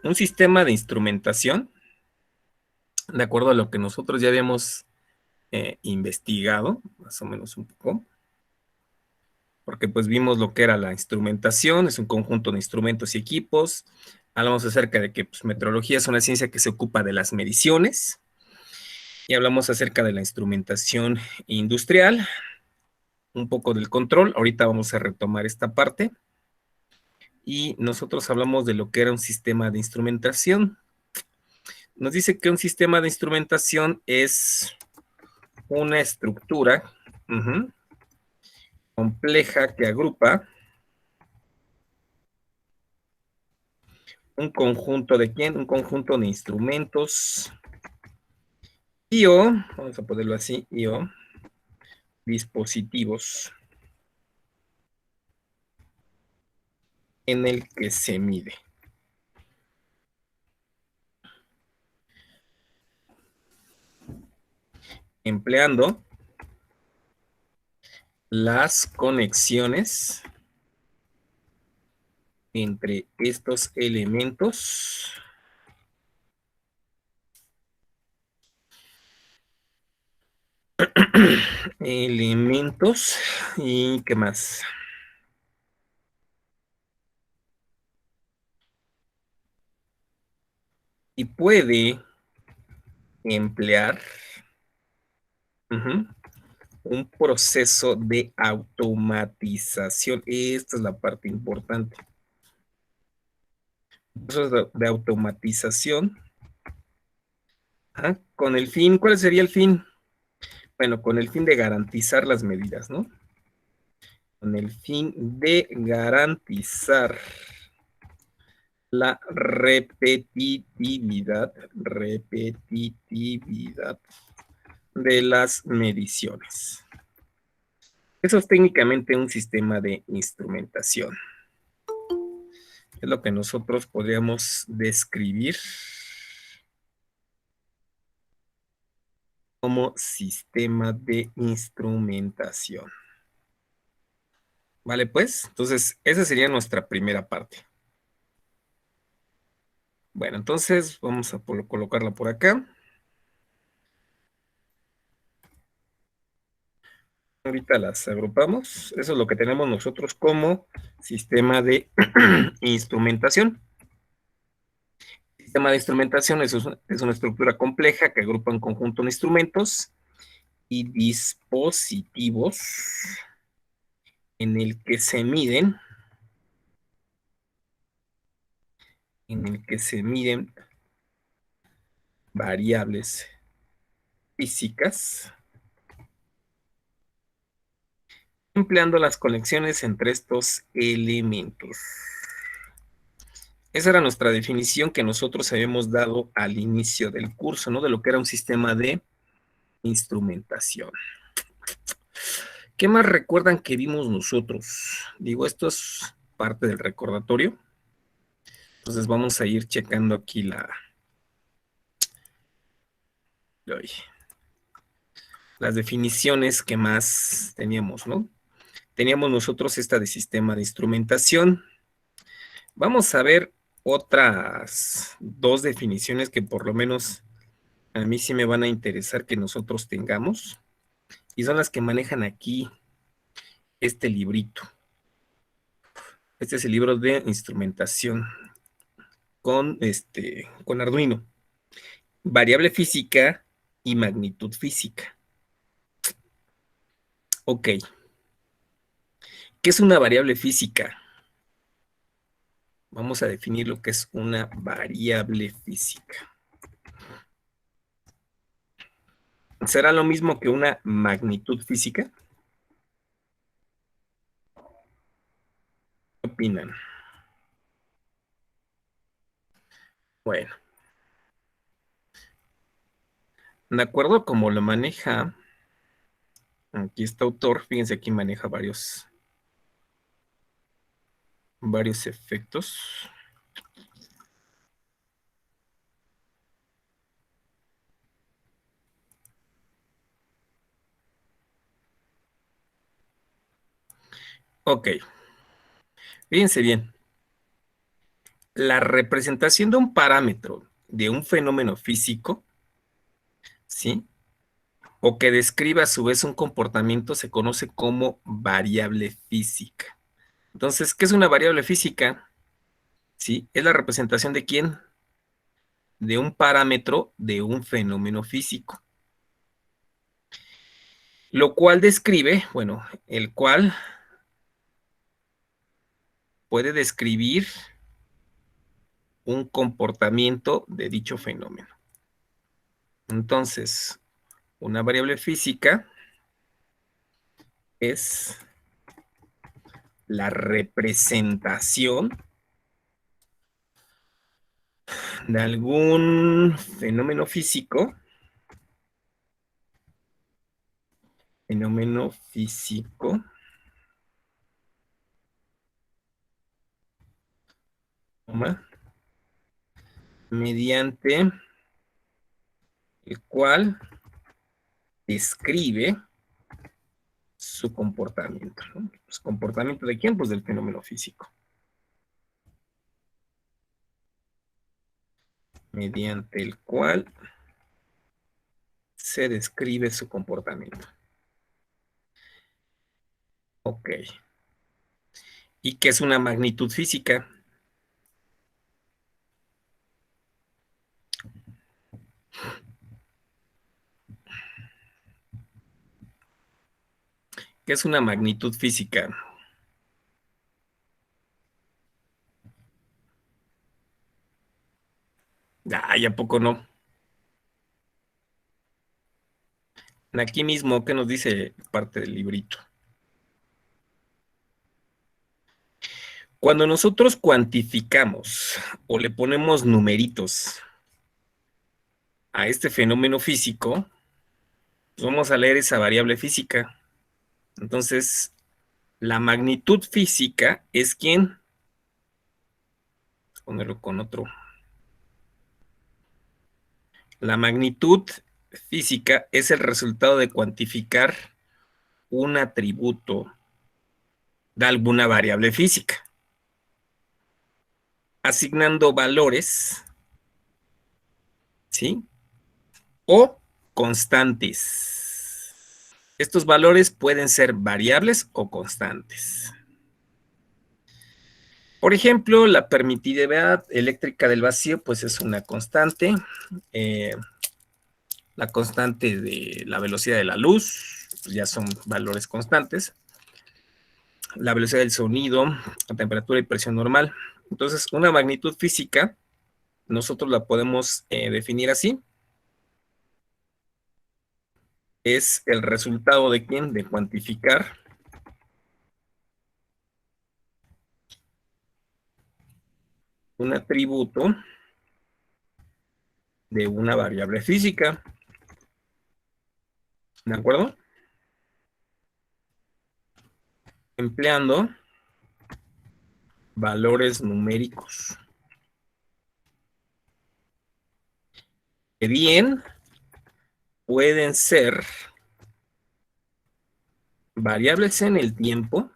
Un sistema de instrumentación, de acuerdo a lo que nosotros ya habíamos investigado, más o menos un poco, porque pues vimos lo que era la instrumentación, es un conjunto de instrumentos y equipos. Hablamos acerca de que pues, metrología es una ciencia que se ocupa de las mediciones, y hablamos acerca de la instrumentación industrial, un poco del control. Ahorita vamos a retomar esta parte. Y nosotros hablamos de lo que era un sistema de instrumentación. Nos dice que un sistema de instrumentación es una estructura compleja que agrupa un conjunto de ¿quién? Un conjunto de instrumentos vamos a ponerlo así, dispositivos en el que se mide. Empleando las conexiones entre estos elementos y ¿qué más? Y puede emplear un proceso de automatización. Esta es la parte importante. Un proceso de automatización. Con el fin, ¿cuál sería el fin? Bueno, con el fin de garantizar las medidas, ¿no? Con el fin de garantizar la repetitividad de las mediciones. Eso es técnicamente un sistema de instrumentación. Es lo que nosotros podríamos describir como sistema de instrumentación. Vale, pues, entonces, esa sería nuestra primera parte. Bueno, entonces, vamos a colocarla por acá. Ahorita las agrupamos. Eso es lo que tenemos nosotros como sistema de instrumentación. El sistema de instrumentación es una estructura compleja que agrupa un conjunto de instrumentos y dispositivos en el que se miden variables físicas, empleando las conexiones entre estos elementos. Esa era nuestra definición que nosotros habíamos dado al inicio del curso, ¿no? De lo que era un sistema de instrumentación. ¿Qué más recuerdan que vimos nosotros? Digo, esto es parte del recordatorio. Entonces vamos a ir checando aquí las definiciones que más teníamos, ¿no? Teníamos nosotros esta de sistema de instrumentación. Vamos a ver otras dos definiciones que por lo menos a mí sí me van a interesar que nosotros tengamos, y son las que manejan aquí este librito. Este es el libro de instrumentación con Arduino. Variable física y magnitud física. Ok. ¿Qué es una variable física? Vamos a definir lo que es una variable física. ¿Será lo mismo que una magnitud física? ¿Qué opinan? Bueno, de acuerdo a cómo lo maneja aquí este autor, fíjense, aquí maneja varios efectos. Ok, fíjense bien. la representación de un parámetro de un fenómeno físico, ¿sí? O que describa a su vez un comportamiento se conoce como variable física. Entonces, ¿qué es una variable física? ¿Sí? Es la representación de quién? De un parámetro de un fenómeno físico. Lo cual describe, bueno, el cual puede describir un comportamiento de dicho fenómeno. Entonces, una variable física es la representación de algún fenómeno físico, mediante el cual describe su comportamiento, ¿no? Pues, ¿comportamiento de quién? Pues del fenómeno físico. Mediante el cual se describe su comportamiento. Ok. ¿Y qué es una magnitud física? ¿Qué es una magnitud física? Ay, ¿a poco no? Aquí mismo, ¿qué nos dice parte del librito? Cuando nosotros cuantificamos o le ponemos numeritos a este fenómeno físico, pues vamos a leer esa variable física. Entonces, la magnitud física es ¿quién? Vamos a ponerlo con otro. La magnitud física es el resultado de cuantificar un atributo de alguna variable física, asignando valores, ¿sí? O constantes. Estos valores pueden ser variables o constantes. Por ejemplo, la permitividad eléctrica del vacío, pues es una constante. La constante de la velocidad de la luz, pues ya son valores constantes. La velocidad del sonido, la temperatura y presión normal. Entonces, una magnitud física, nosotros la podemos definir así. Es el resultado de ¿quién? De cuantificar un atributo de una variable física. ¿De acuerdo? Empleando valores numéricos. Que bien pueden ser variables en el tiempo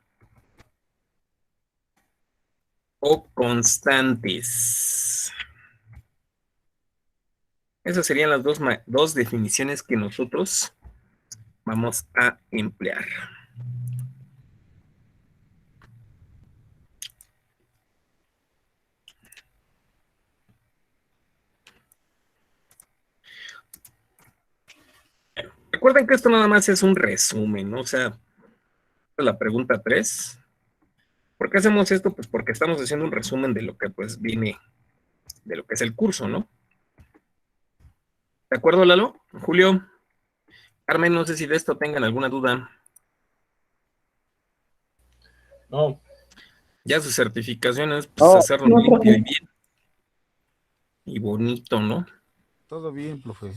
o constantes. Esas serían las dos definiciones que nosotros vamos a emplear. Recuerden que esto nada más es un resumen, ¿no? O sea, la pregunta 3. ¿Por qué hacemos esto? Pues porque estamos haciendo un resumen de lo que pues viene, de lo que es el curso, ¿no? ¿De acuerdo, Lalo? Julio, Carmen, no sé si de esto tengan alguna duda. No. Ya sus certificaciones, pues No, hacerlo no, limpio y profe. bien y bonito, ¿no? Todo bien, profe.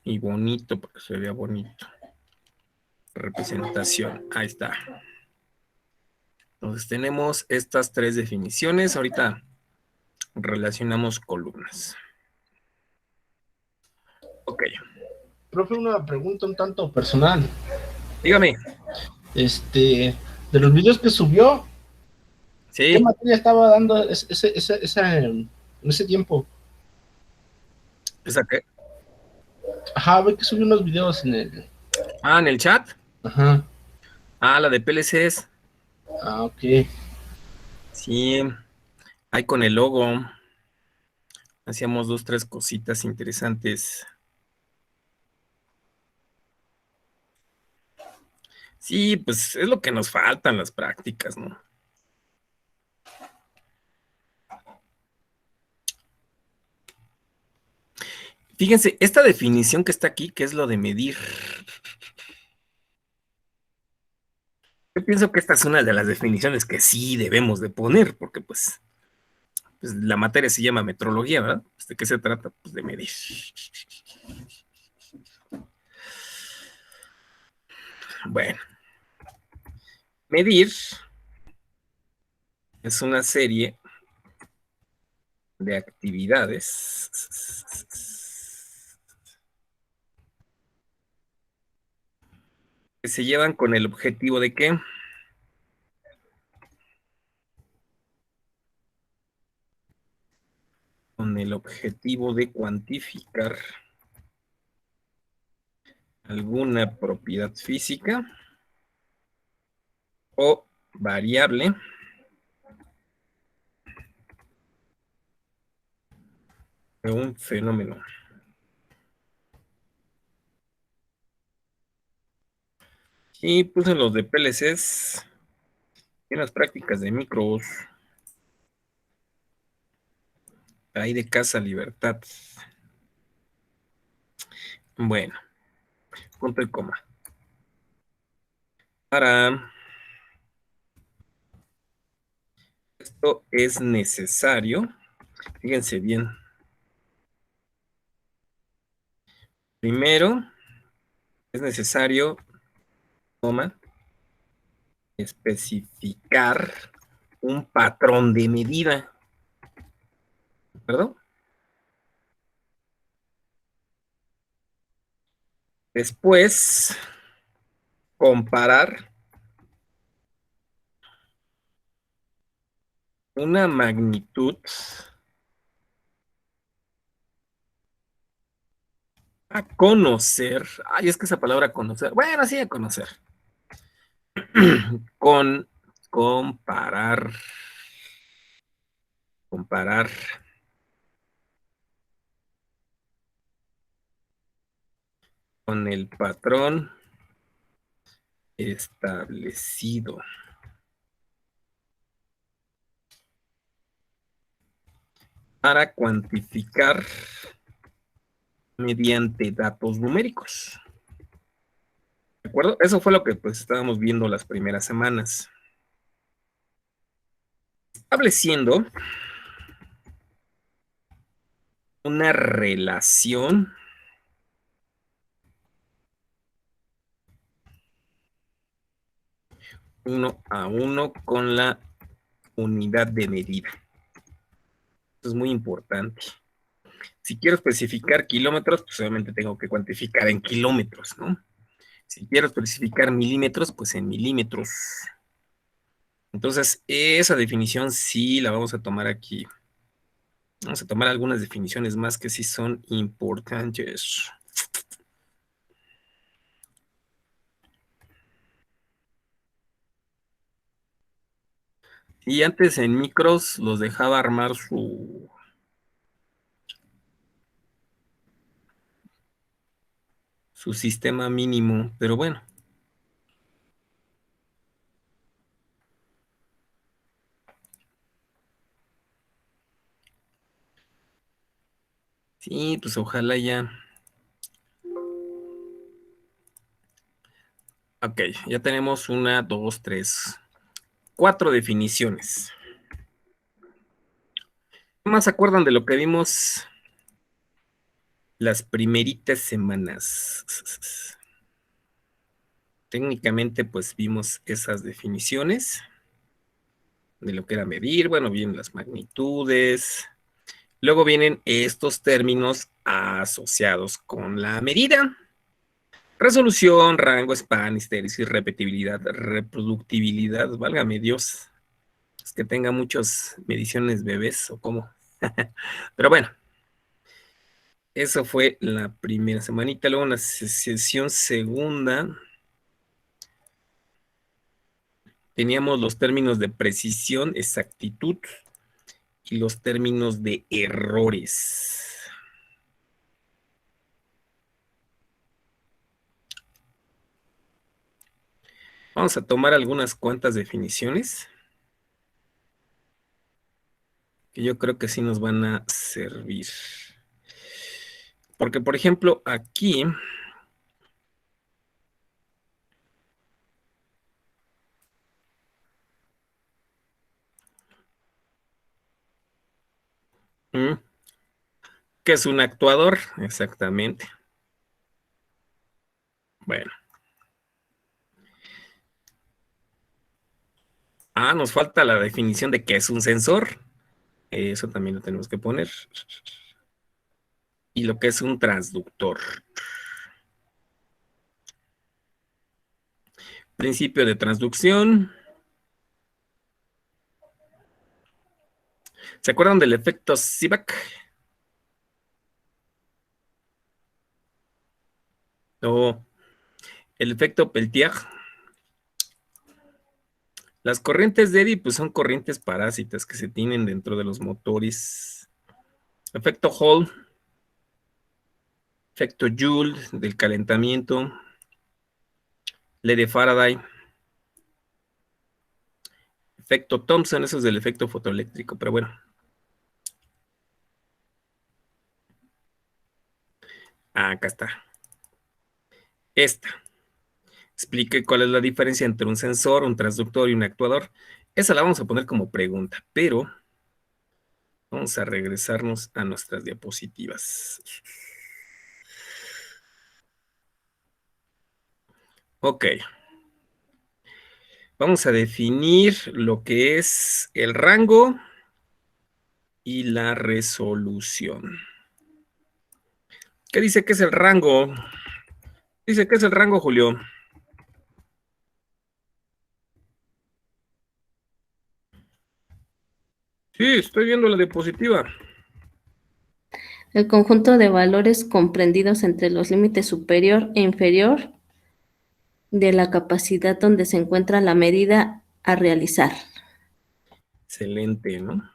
Y bonito, porque se vea bonito. Representación, ahí está. Entonces tenemos estas 3 definiciones. Ahorita relacionamos columnas. Ok. Profe, una pregunta un tanto personal. Dígame. De los videos que subió, ¿Qué Sí, materia estaba dando en ese tiempo? ¿esa qué? Ajá, ve que subí unos videos en el... Ah, en el chat. Ajá, Ah, la de PLCs. ok. Sí, ahí con el logo. Hacíamos 2, 3 cositas interesantes. Sí, pues es lo que nos faltan las prácticas, ¿no? Fíjense, esta definición que está aquí, que es lo de medir. Yo pienso que esta es una de las definiciones que sí debemos de poner, porque pues la materia se llama metrología, ¿verdad? Pues, ¿de qué se trata? Pues de medir. Bueno, medir es una serie de actividades que se llevan con el objetivo de ¿qué? Con el objetivo de cuantificar alguna propiedad física o variable de un fenómeno. Y puse los de PLCs en las prácticas de micros, ahí de Casa Libertad. Bueno, punto y coma. Para esto es necesario, fíjense bien, primero es necesario, coma, especificar un patrón de medida, ¿perdón? Después, comparar una magnitud a conocer, ay, es que esa palabra conocer, bueno, sí, a conocer, con comparar, comparar con el patrón establecido para cuantificar mediante datos numéricos. ¿De acuerdo? Eso fue lo que pues estábamos viendo las primeras semanas. Estableciendo una relación uno a uno con la unidad de medida. Esto es muy importante. Si quiero especificar kilómetros, pues obviamente tengo que cuantificar en kilómetros, ¿no? Si quiero especificar milímetros, pues en milímetros. Entonces, esa definición sí la vamos a tomar aquí. Vamos a tomar algunas definiciones más que sí son importantes. Y antes en micros los dejaba armar su sistema mínimo, pero bueno. Sí, pues ojalá ya. Ok, ya tenemos 1, 2, 3, 4 definiciones. ¿Qué más se acuerdan de lo que vimos las primeritas semanas? Técnicamente, pues vimos esas definiciones de lo que era medir, bueno, vienen las magnitudes, luego vienen estos términos asociados con la medida: resolución, rango, span, histéresis, repetibilidad, reproductibilidad, válgame Dios, Es que tenga muchas mediciones bebés o cómo. Pero bueno, eso fue la primera semanita. Luego en la sesión segunda teníamos los términos de precisión, exactitud y los términos de errores. Vamos a tomar algunas cuantas definiciones que yo creo que sí nos van a servir. Porque, por ejemplo, aquí ¿qué es un actuador? Exactamente. Bueno. Nos falta la definición de qué es un sensor. Eso también lo tenemos que poner. Y lo que es un transductor. Principio de transducción. ¿Se acuerdan del efecto Seebeck? O el efecto Peltier. Las corrientes de Eddy pues son corrientes parásitas que se tienen dentro de los motores. Efecto Hall. Efecto Joule del calentamiento. Ley de Faraday. Efecto Thomson, eso es del efecto fotoeléctrico, pero bueno. Acá está. Esta. Explique cuál es la diferencia entre un sensor, un transductor y un actuador. Esa la vamos a poner como pregunta, pero vamos a regresarnos a nuestras diapositivas. Ok. Vamos a definir lo que es el rango y la resolución. ¿Qué dice que es el rango? Dice que es el rango, Julio. Sí, estoy viendo la diapositiva. El conjunto de valores comprendidos entre los límites superior e inferior de la capacidad donde se encuentra la medida a realizar. Excelente, ¿no?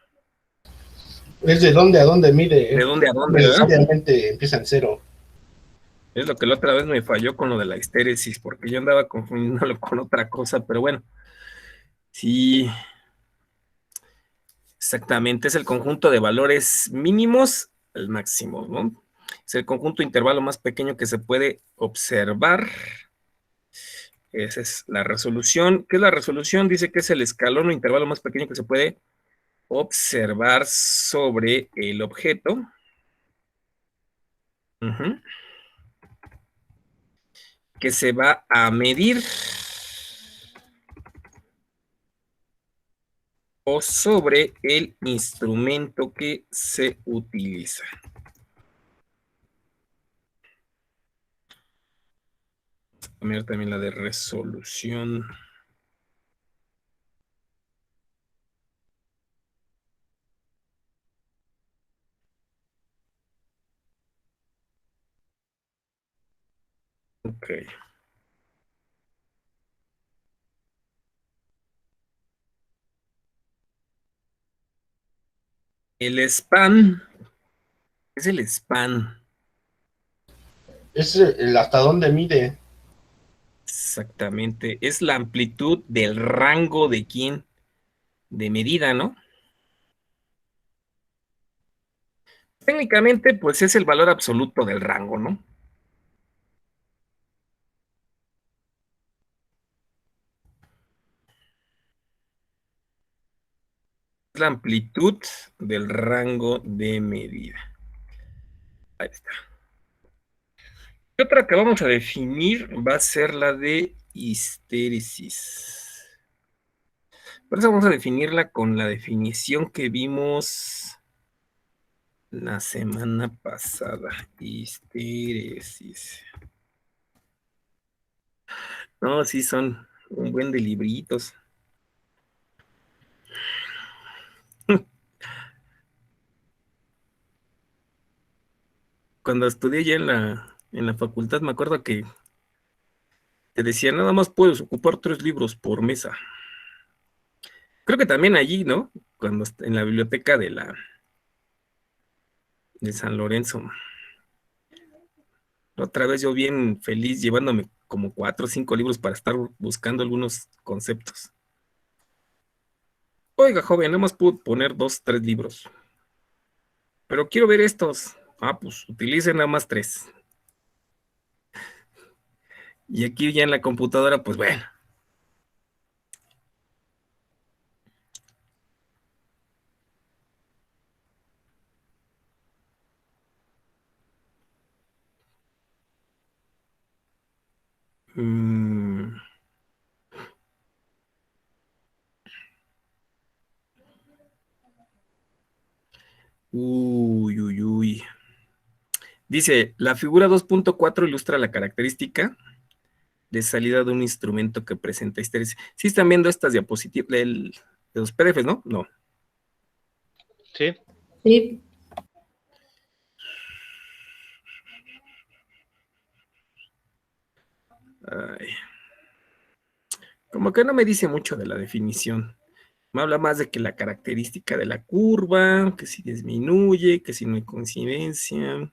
Es de dónde a dónde mide. ¿De dónde a No dónde, verdad? necesariamente empieza en cero. Es lo que la otra vez me falló con lo de la histéresis, porque yo andaba confundiéndolo con otra cosa, pero bueno. Sí, exactamente, es el conjunto de valores mínimos al máximo, ¿no? Es el conjunto de intervalo más pequeño que se puede observar. Esa es la resolución. ¿Qué es la resolución? Dice que es el escalón o intervalo más pequeño que se puede observar sobre el objeto. Que se va a medir o sobre el instrumento que se utiliza. Vamos a ver también la de resolución. Ok. El span es el span. Es el hasta dónde mide. Exactamente. Es la amplitud del rango de quién, de medida, ¿no? Técnicamente, pues es el valor absoluto del rango, ¿no? Es la amplitud del rango de medida. Ahí está. Y otra que vamos a definir va a ser la de histéresis. Por eso vamos a definirla con la definición que vimos la semana pasada. Histéresis. No, sí son un buen de libritos. cuando estudié ya en la facultad, me acuerdo que te decía, nada más puedes ocupar 3 libros por mesa. Creo que también allí, ¿no? Cuando en la biblioteca de San Lorenzo. Otra vez yo bien feliz llevándome como 4 o 5 libros para estar buscando algunos conceptos. Oiga, joven, nada más puedo poner 2, 3 libros. Pero quiero ver estos. Ah, pues utilicen nada más 3. Y aquí ya en la computadora, pues bueno. Mm. Uy, uy, uy. Dice, la figura 2.4 ilustra la característica de salida de un instrumento que presenta histéresis. Sí están viendo estas diapositivas de los PDFs, ¿no? No. Sí. Sí. Ay. Como que no me dice mucho de la definición. Me habla más de que la característica de la curva, que si disminuye, que si no hay coincidencia.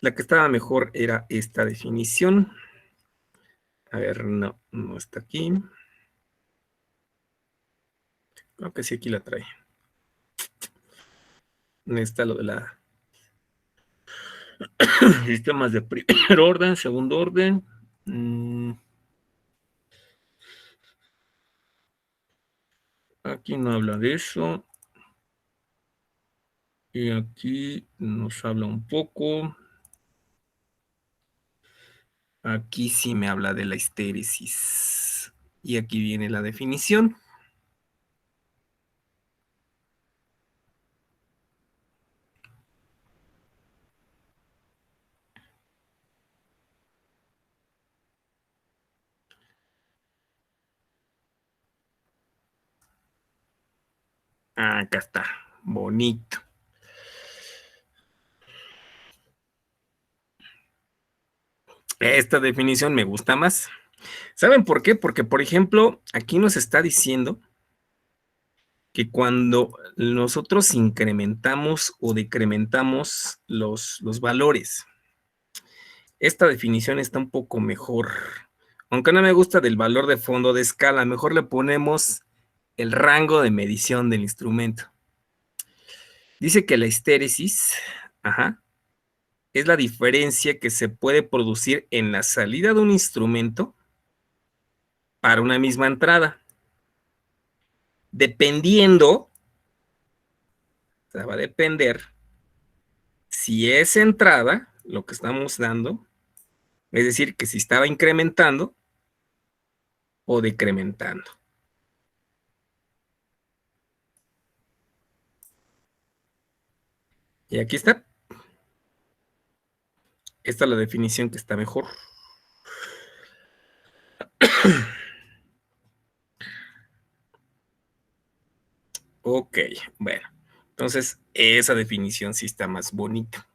La que estaba mejor era esta definición. A ver, no, no está aquí. Creo que sí, aquí la trae. Está lo de la sistemas de primer orden, segundo orden. Aquí no habla de eso. Y aquí nos habla un poco. Aquí sí me habla de la histéresis. Y aquí viene la definición. Acá está. Bonito. Esta definición me gusta más. ¿Saben por qué? Porque, por ejemplo, aquí nos está diciendo que cuando nosotros incrementamos o decrementamos los valores, esta definición está un poco mejor. Aunque no me gusta del valor de fondo de escala, mejor le ponemos el rango de medición del instrumento. Dice que la histéresis, es la diferencia que se puede producir en la salida de un instrumento para una misma entrada. Dependiendo, o sea, va a depender si esa entrada, lo que estamos dando, es decir, que si estaba incrementando o decrementando. Y aquí está. Esta es la definición que está mejor. Ok, bueno. Entonces, esa definición sí está más bonita.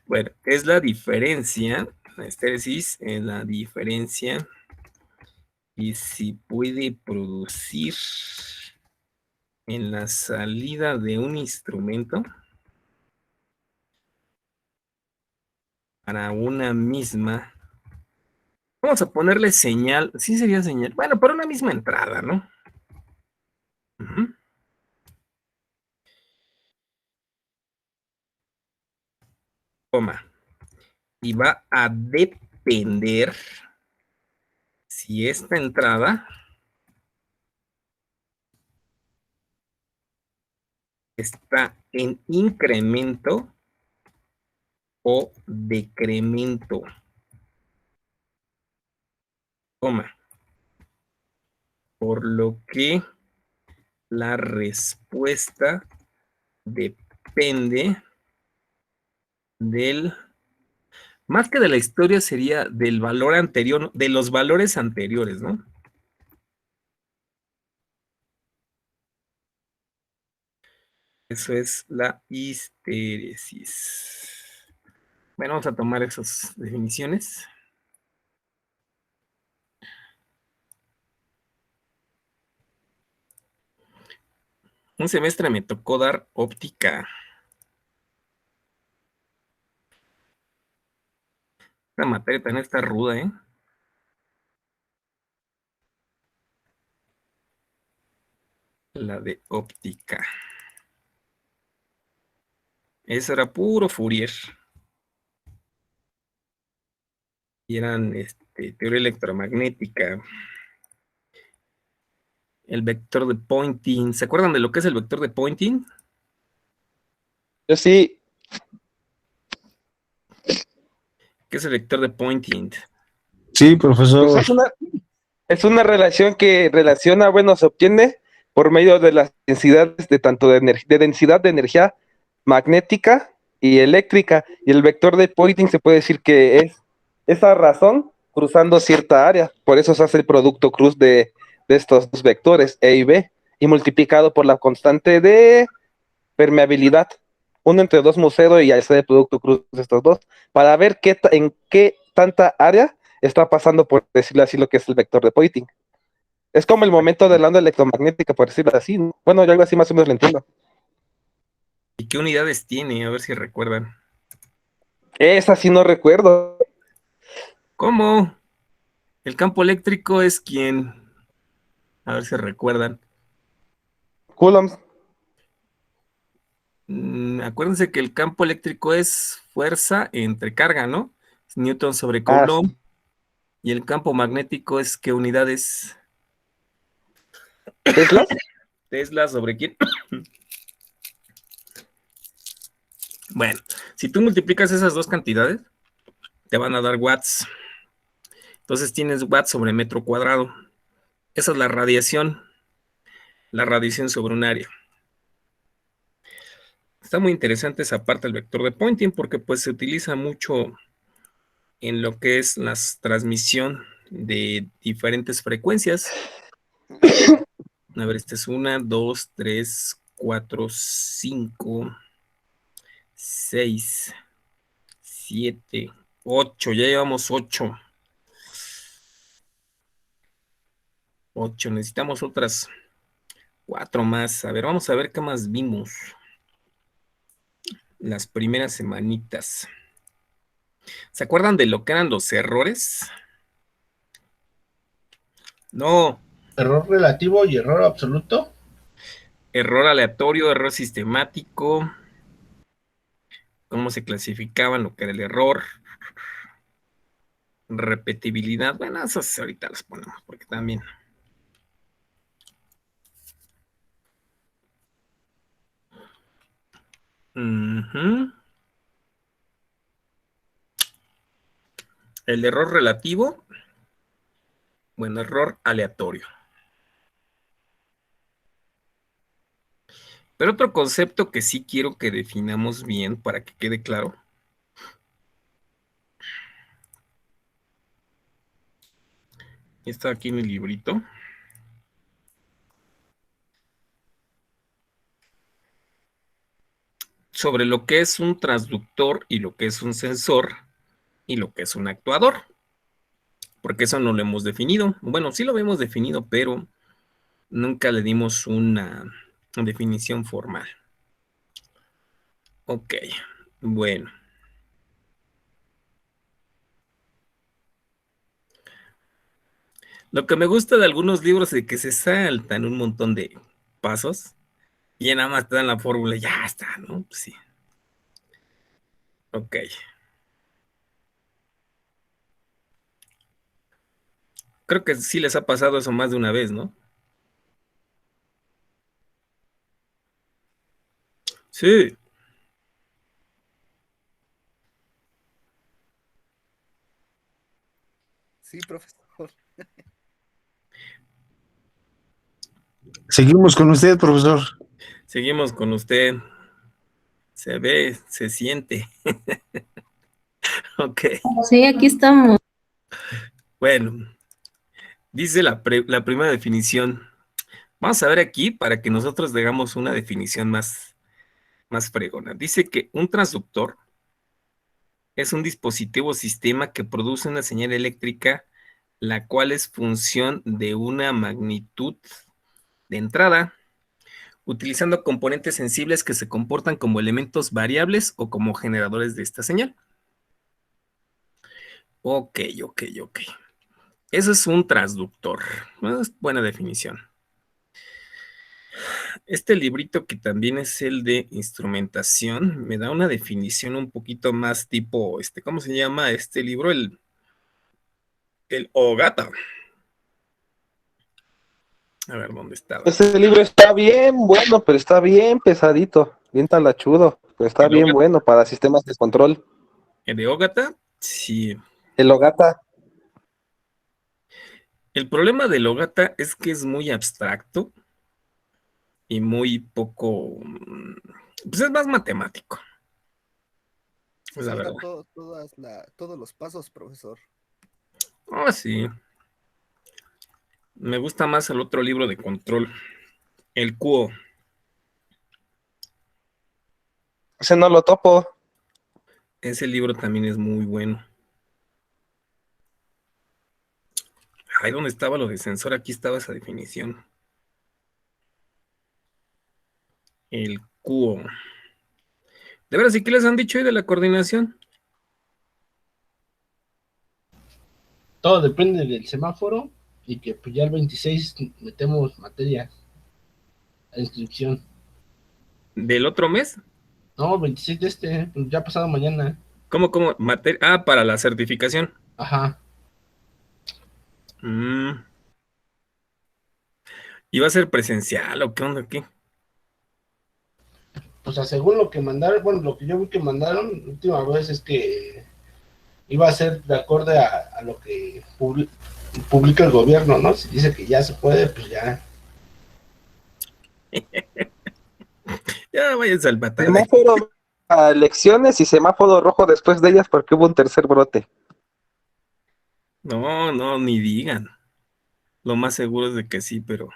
Bueno, es la diferencia, la histéresis es la diferencia y si puede producir en la salida de un instrumento para una misma, vamos a ponerle señal, sí sería señal, bueno, para una misma entrada, ¿no? Toma. Y va a depender si esta entrada está en incremento o decremento. Toma. Por lo que la respuesta depende del, más que de la historia, sería del valor anterior, de los valores anteriores, ¿no? Eso es la histéresis. Bueno, vamos a tomar esas definiciones. Un semestre me tocó dar óptica. La materia también está ruda, ¿eh? La de óptica. Eso era puro Fourier. Y eran teoría electromagnética. El vector de Poynting. ¿Se acuerdan de lo que es el vector de Poynting? Yo sí. ¿Qué es el vector de Poynting? Sí, profesor. Pues es una relación que relaciona, bueno, se obtiene por medio de las densidades de tanto de densidad de energía magnética y eléctrica. Y el vector de Poynting se puede decir que es esa razón cruzando cierta área. Por eso se hace el producto cruz de estos dos vectores, E y B, y multiplicado por la constante de permeabilidad. Uno entre dos mu 0 y hacer el producto cruz de estos dos, para ver en qué tanta área está pasando, por decirlo así, lo que es el vector de Poynting. Es como el momento de la onda electromagnética, por decirlo así, ¿no? Bueno, yo algo así más o menos lo entiendo. ¿Y qué unidades tiene? A ver si recuerdan. Esa sí no recuerdo. ¿Cómo? El campo eléctrico es quien. A ver si recuerdan. Coulombs. Acuérdense que el campo eléctrico es fuerza entre carga, ¿no? Es Newton sobre Ah, Coulomb. sí. Y el campo magnético es ¿qué unidades? ¿Tesla? Tesla sobre quién. Bueno, si tú multiplicas esas dos cantidades, te van a dar watts. Entonces tienes watts sobre metro cuadrado. Esa es la radiación sobre un área. Está muy interesante esa parte del vector de Poynting porque pues se utiliza mucho en lo que es la transmisión de diferentes frecuencias. A ver, esta es 1, 2, 3, 4, 5, 6, 7, 8. Ya llevamos 8. 8. Necesitamos otras 4 más. A ver, vamos a ver qué más vimos las primeras semanitas. ¿Se acuerdan de lo que eran los errores? No. Error relativo y error absoluto. Error aleatorio, error sistemático. Cómo se clasificaban lo que era el error. Repetibilidad. Bueno, esas ahorita las ponemos porque también. El error relativo. Bueno, error aleatorio. Pero otro concepto que sí quiero que definamos bien para que quede claro. Está aquí en mi librito. Sobre lo que es un transductor y lo que es un sensor y lo que es un actuador. Porque eso no lo hemos definido. Bueno, sí lo hemos definido, pero nunca le dimos una definición formal. Ok, bueno. Lo que me gusta de algunos libros es que se saltan un montón de pasos y ya nada más te dan la fórmula y ya está, ¿no? Pues sí. Ok. Creo que sí les ha pasado eso más de una vez, ¿no? Sí. Sí, profesor. Seguimos con usted, profesor. Seguimos con usted. Se ve, se siente. Ok. Sí, aquí estamos. Bueno, dice la primera definición. Vamos a ver aquí para que nosotros hagamos una definición más más fregona. Dice que un transductor es un dispositivo o sistema que produce una señal eléctrica, la cual es función de una magnitud de entrada, utilizando componentes sensibles que se comportan como elementos variables o como generadores de esta señal. Ok. Eso es un transductor. Es buena definición. Este librito, que también es el de instrumentación, me da una definición un poquito más tipo, ¿cómo se llama este libro? El Ogata. A ver, ¿dónde estaba? Ese libro está bien bueno, pero está bien pesadito, bien talachudo, pero está ¿El bien Ogata? bueno para sistemas de control. ¿El de Ogata? Sí. El Ogata. El problema del Ogata es que es muy abstracto y muy poco, pues es más matemático, Se la salta verdad. todos los pasos, profesor. Ah, sí. Me gusta más el otro libro de control, el QO. Ese no lo topo. Ese libro también es muy bueno. Ahí donde estaba lo de sensor, aquí estaba esa definición. El QO. De veras, ¿y qué les han dicho hoy de la coordinación? Todo depende del semáforo y que pues ya el 26 metemos materia a inscripción. ¿Del otro mes? No, 26 de pues ya pasado mañana. ¿Cómo? Ah, para la certificación. Ajá. ¿Y va a ser presencial o qué onda? ¿Qué? O sea, según lo que mandaron, bueno, lo que yo vi que mandaron la última vez es que iba a ser de acorde a lo que publica el gobierno, ¿no? Si dice que ya se puede, pues ya. Ya váyanse al batalla. Semáforo a elecciones y semáforo rojo después de ellas porque hubo un tercer brote. No, ni digan. Lo más seguro es de que sí, pero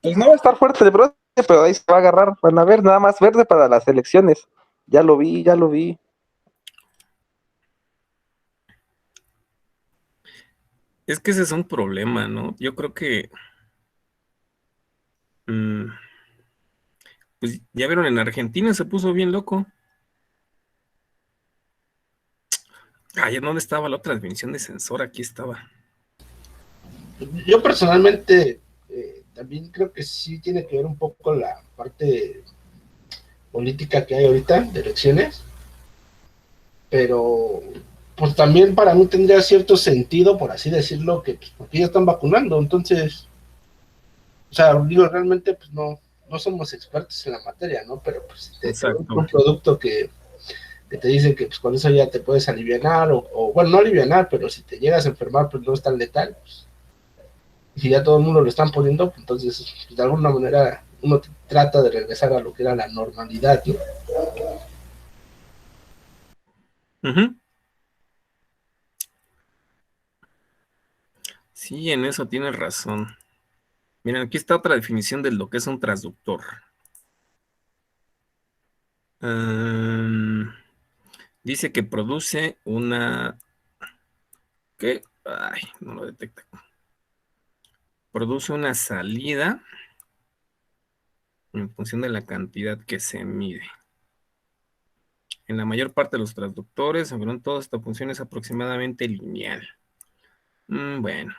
Pues no va a estar fuerte el brote, pero ahí se va a agarrar. Van a ver, nada más verde para las elecciones. Ya lo vi. es que ese es un problema, ¿no? Yo creo que, pues ya vieron, en Argentina se puso bien loco. Ay, ¿dónde estaba la otra definición de sensor? Aquí estaba. Yo personalmente también creo que sí tiene que ver un poco la parte política que hay ahorita de elecciones, pero pues también para mí tendría cierto sentido, por así decirlo, que pues, porque ya están vacunando, entonces, o sea, digo, realmente pues no somos expertos en la materia, ¿no? Pero pues te Exacto. un producto que te dice que pues con eso ya te puedes alivianar, o bueno, no alivianar, pero si te llegas a enfermar, pues no es tan letal, pues, y si ya todo el mundo lo están poniendo, pues, entonces pues, de alguna manera uno trata de regresar a lo que era la normalidad, ¿no? Ujú. Sí, en eso tienes razón. Miren, aquí está otra definición de lo que es un transductor. Dice que produce una... ¿Qué? Ay, no lo detecta. Produce una salida en función de la cantidad que se mide. En la mayor parte de los transductores, aunque no en todas, esta función es aproximadamente lineal. Bueno.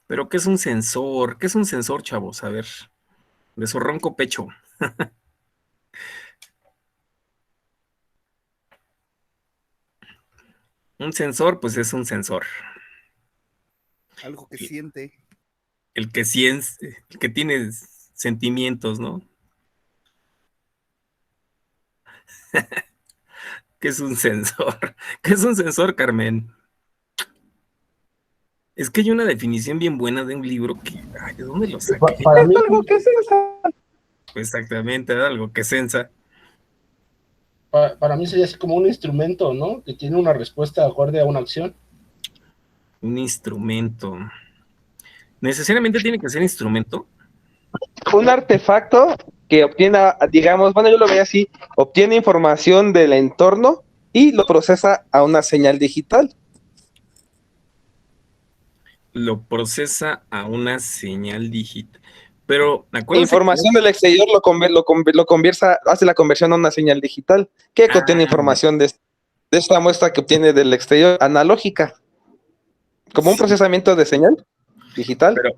Pero ¿qué es un sensor? ¿Qué es un sensor, chavos? A ver, de su ronco pecho. Un sensor, pues es un sensor. Algo que siente. El que tiene sentimientos, ¿no? ¿Qué es un sensor? ¿Qué es un sensor, Carmen? Es que hay una definición bien buena de un libro que... Ay, ¿de dónde lo saqué? Para mí, Algo que es eso. Exactamente, algo que sensa. para mí sería así como un instrumento, ¿no? Que tiene una respuesta acorde a una acción. Un instrumento. ¿Necesariamente tiene que ser instrumento? Un artefacto que obtiene, digamos, bueno, yo lo veía así, obtiene información del entorno y lo procesa a una señal digital. Lo procesa a una señal digital. Pero acuérdense que... Información del exterior lo convierta, hace la conversión a una señal digital, que contiene información de esta muestra que obtiene del exterior analógica, como un sí, procesamiento de señal digital. pero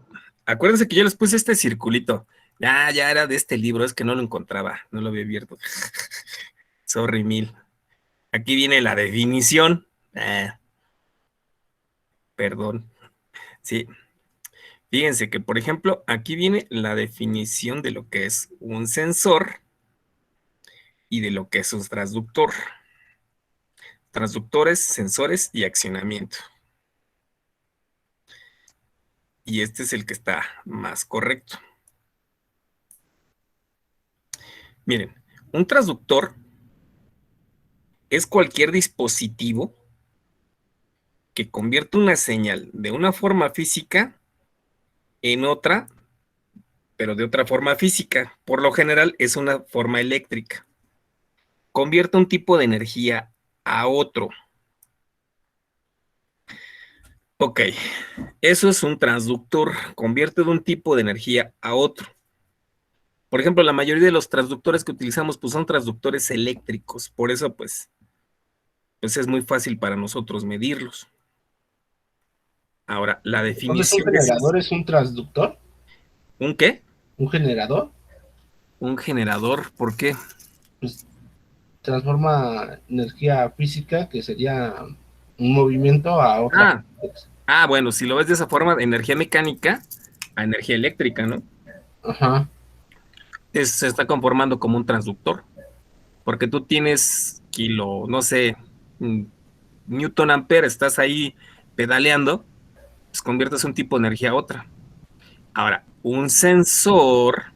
acuérdense que yo les puse este circulito. Ya era de este libro, es que no lo encontraba, no lo había abierto. Sorry, mil. Aquí viene la definición. Perdón. Sí. Fíjense que, por ejemplo, aquí viene la definición de lo que es un sensor y de lo que es un transductor. Transductores, sensores y accionamiento. Y este es el que está más correcto. Miren, un transductor es cualquier dispositivo que convierte una señal de una forma física en otra, pero de otra forma física. Por lo general es una forma eléctrica. Convierte un tipo de energía a otro. Ok, eso es un transductor. Convierte de un tipo de energía a otro. Por ejemplo, la mayoría de los transductores que utilizamos pues, son transductores eléctricos. Por eso, pues es muy fácil para nosotros medirlos. Ahora, la Entonces, ¿un definición generador es un transductor? ¿Un qué? ¿Un generador? Un generador, ¿por qué? Pues transforma energía física, que sería un movimiento, a otra. Bueno, si lo ves de esa forma, de energía mecánica a energía eléctrica, ¿no? Ajá. Se está conformando como un transductor, porque tú tienes no sé, Newton ampere, estás ahí pedaleando, pues conviertes un tipo de energía a otra. Ahora, un sensor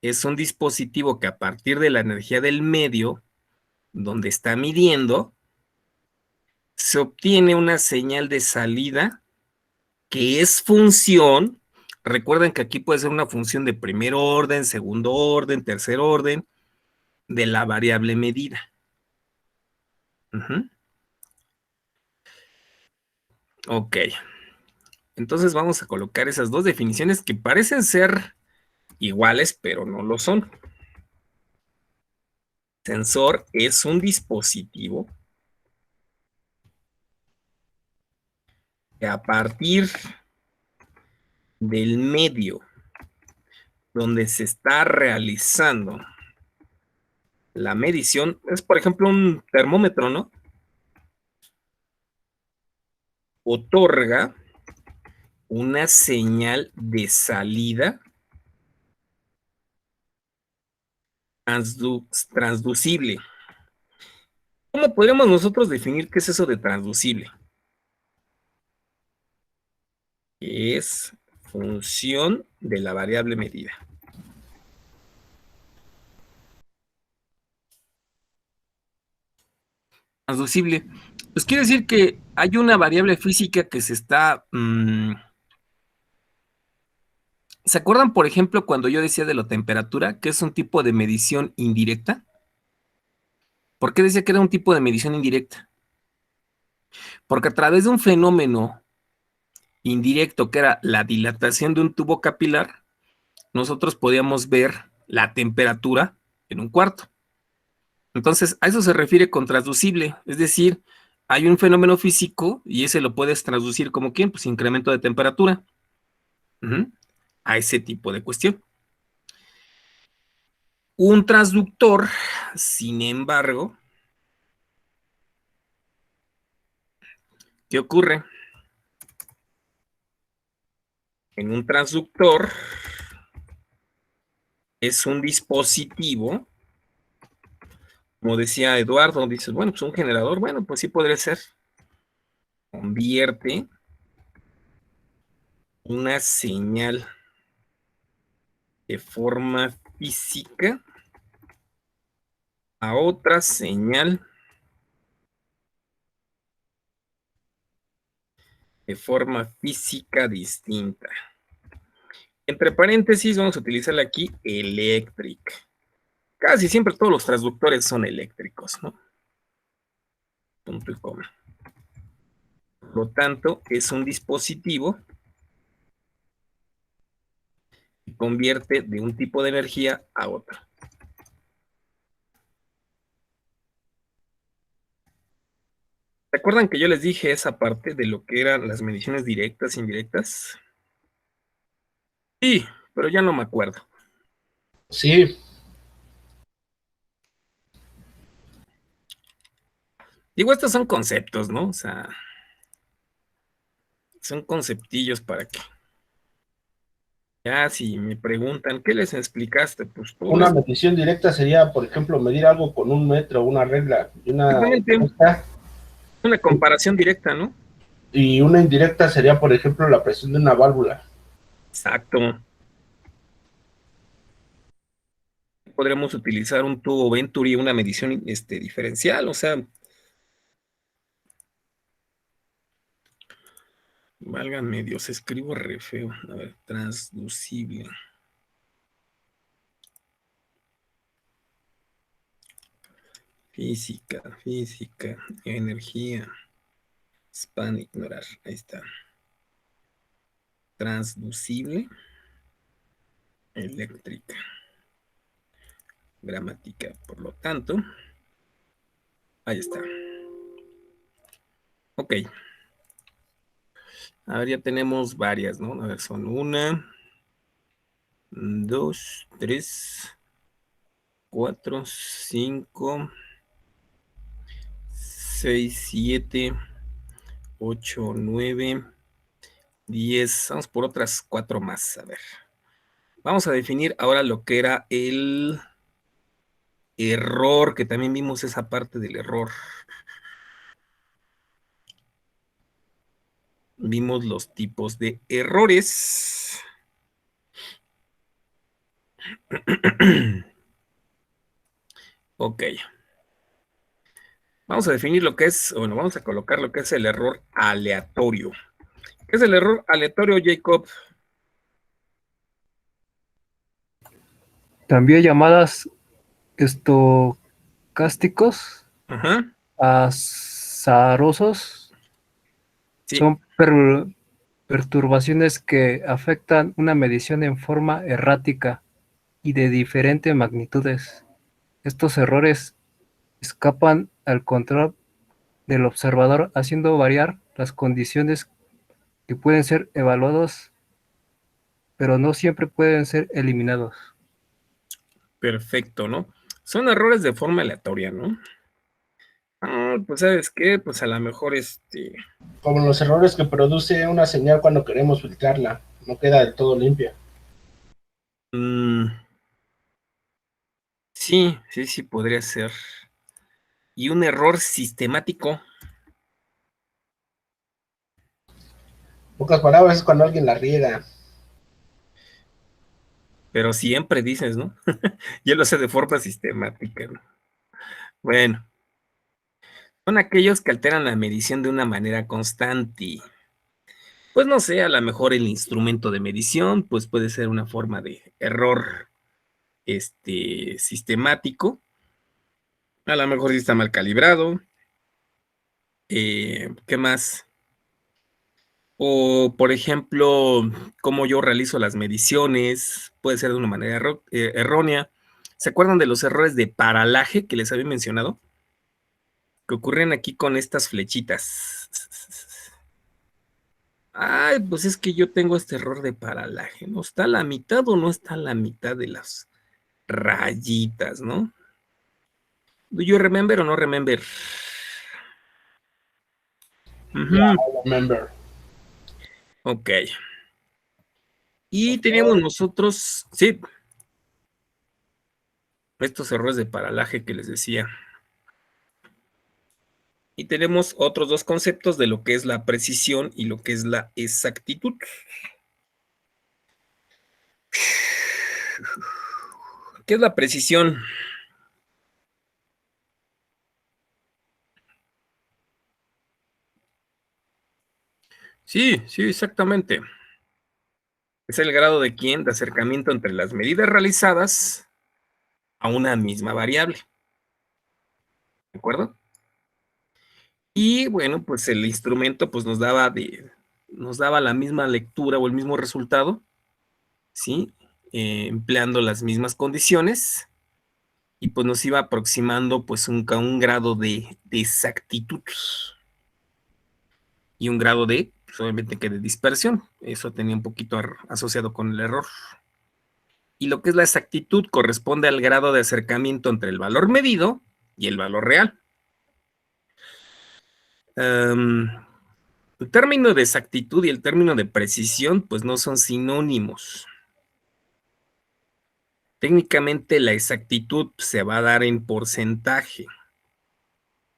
es un dispositivo que a partir de la energía del medio, donde está midiendo, se obtiene una señal de salida que es función. Recuerden que aquí puede ser una función de primer orden, segundo orden, tercer orden, de la variable medida. Ok. Entonces vamos a colocar esas dos definiciones que parecen ser iguales, pero no lo son. Sensor es un dispositivo que a partir del medio donde se está realizando la medición, es por ejemplo un termómetro, ¿no? Otorga una señal de salida transducible. ¿Cómo podríamos nosotros definir qué es eso de transducible? Es función de la variable medida. Transducible. Pues quiere decir que hay una variable física que se está... ¿Se acuerdan, por ejemplo, cuando yo decía de la temperatura, que es un tipo de medición indirecta? ¿Por qué decía que era un tipo de medición indirecta? Porque a través de un fenómeno indirecto, que era la dilatación de un tubo capilar, nosotros podíamos ver la temperatura en un cuarto. Entonces, a eso se refiere con transducible, es decir, hay un fenómeno físico y ese lo puedes traducir como ¿quién? Pues incremento de temperatura. A ese tipo de cuestión. Un transductor, sin embargo, ¿qué ocurre? En un transductor es un dispositivo, como decía Eduardo, dices, bueno, pues un generador, bueno, pues sí podría ser. Convierte una señal de forma física a otra señal de forma física distinta. Entre paréntesis vamos a utilizarle aquí electric. Casi siempre todos los transductores son eléctricos, ¿no? Punto y coma. Por lo tanto, es un dispositivo que convierte de un tipo de energía a otro. ¿Se acuerdan que yo les dije esa parte de lo que eran las mediciones directas e indirectas? Sí, pero ya no me acuerdo. Sí, Digo, estos son conceptos, ¿no? O sea, son conceptillos para que ya si me preguntan, ¿qué les explicaste? Pues todo una esto. medición directa sería, por ejemplo, medir algo con un metro, una regla, Exactamente, una comparación directa, ¿no? y una indirecta sería, por ejemplo, la presión de una válvula. Exacto. Podríamos utilizar un tubo Venturi, una medición diferencial, o sea, válganme Dios, escribo re feo. A ver, transducible. Física, energía. Span, ignorar. Ahí está. Transducible. Eléctrica. Gramática, por lo tanto. Ahí está. Ok. A ver, ya tenemos varias, ¿no? A ver, son 1, 2, 3, 4, 5, 6, 7, 8, 9, 10. Vamos por otras 4 más. A ver. Vamos a definir ahora lo que era el error, que también vimos esa parte del error. Vimos los tipos de errores. Ok. Vamos a definir lo que es, bueno, vamos a colocar lo que es el error aleatorio. ¿Qué es el error aleatorio, Jacob? También llamadas estocásticos, Ajá. azarosos, Sí, son perturbaciones que afectan una medición en forma errática y de diferentes magnitudes. Estos errores escapan al control del observador, haciendo variar las condiciones que pueden ser evaluados, pero no siempre pueden ser eliminados. perfecto, ¿no? Son errores de forma aleatoria, ¿no? Ah, pues ¿sabes qué? Pues a lo mejor Como los errores que produce una señal cuando queremos filtrarla, no queda del todo limpia. mm, sí, podría ser. Y un error sistemático, Pocas palabras es cuando alguien la riega. pero siempre dices, ¿no? Yo lo sé de forma sistemática, ¿no? Bueno, son aquellos que alteran la medición de una manera constante. Pues no sé, a lo mejor el instrumento de medición, pues puede ser una forma de error, sistemático. A lo mejor sí está mal calibrado. ¿Qué más? O, por ejemplo, cómo yo realizo las mediciones, puede ser de una manera errónea. ¿Se acuerdan de los errores de paralaje que les había mencionado? Que ocurren aquí con estas flechitas. Ay, pues es que yo tengo este error de paralaje, ¿no? ¿Está a la mitad o no está a la mitad de las rayitas, ¿no? ¿Do you remember o no remember? Ya, Ujú. remember. Ok. Y teníamos nosotros, sí, estos errores de paralaje que les decía. Y tenemos otros dos conceptos de lo que es la precisión y lo que es la exactitud. ¿Qué es la precisión? Sí, exactamente. Es el grado de quién, de acercamiento entre las medidas realizadas a una misma variable. ¿De acuerdo? Y bueno, pues el instrumento pues nos daba la misma lectura o el mismo resultado, ¿sí? Empleando las mismas condiciones, y pues nos iba aproximando pues un grado de exactitud y un grado de, pues, obviamente que de dispersión. Eso tenía un poquito asociado con el error. Y lo que es la exactitud corresponde al grado de acercamiento entre el valor medido y el valor real. El término de exactitud y el término de precisión pues no son sinónimos. Técnicamente la exactitud se va a dar en porcentaje,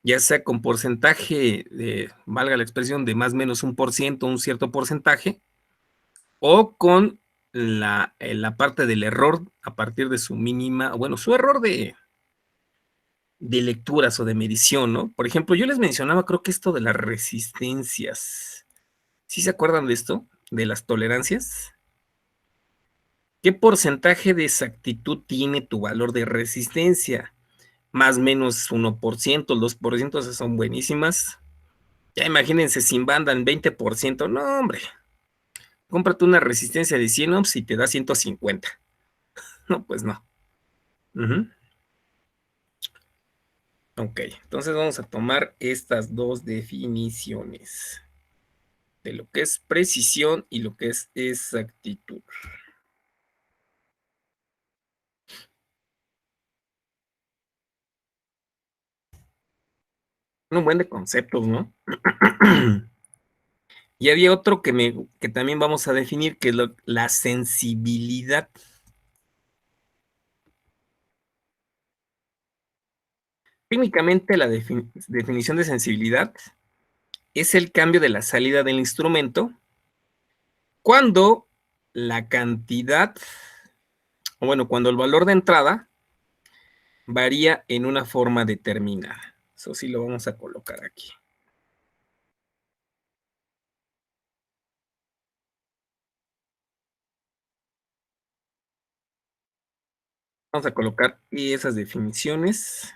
ya sea con porcentaje, valga la expresión, de más o menos 1%, un cierto porcentaje, o con la parte del error a partir de su mínima, bueno, su error de lecturas o de medición, ¿no? Por ejemplo, yo les mencionaba, creo que esto de las resistencias. ¿Sí se acuerdan de esto? De las tolerancias. ¿Qué porcentaje de exactitud tiene tu valor de resistencia? Más o menos 1%, el 2%, esas son buenísimas. Ya imagínense sin banda en 20%. No, hombre. Cómprate una resistencia de 100 ohms y te da 150. No, pues no. Ok, entonces vamos a tomar estas dos definiciones de lo que es precisión y lo que es exactitud. Un buen de conceptos, ¿no? Y había otro que también vamos a definir, que es la sensibilidad. Técnicamente la definición de sensibilidad es el cambio de la salida del instrumento cuando la cantidad, o bueno, cuando el valor de entrada varía en una forma determinada. Eso sí lo vamos a colocar aquí. Vamos a colocar esas definiciones.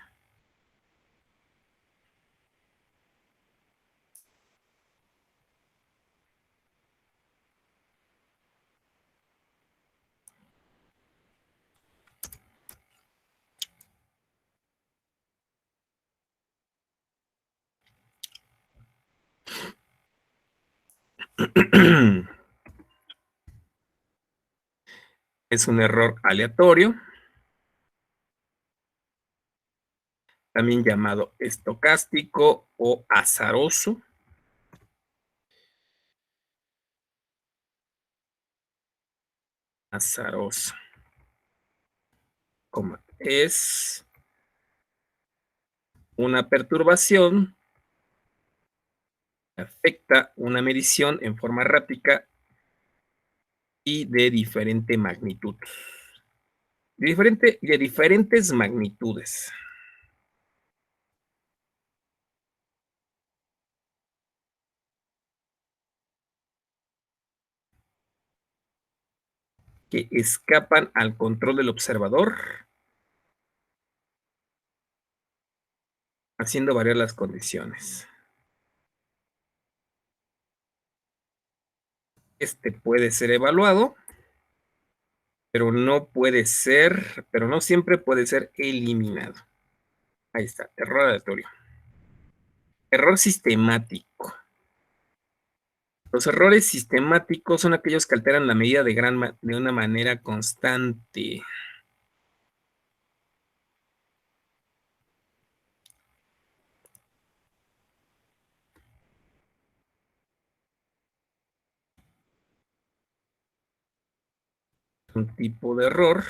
Es un error aleatorio, también llamado estocástico o azaroso. Azaroso. Es una perturbación que afecta una medición en forma errática y de diferente magnitud. De diferentes magnitudes. Que escapan al control del observador, haciendo variar las condiciones. Este puede ser evaluado, pero no siempre puede ser eliminado. Ahí está, error aleatorio. Error sistemático. Los errores sistemáticos son aquellos que alteran la medida de una manera constante. Un tipo de error.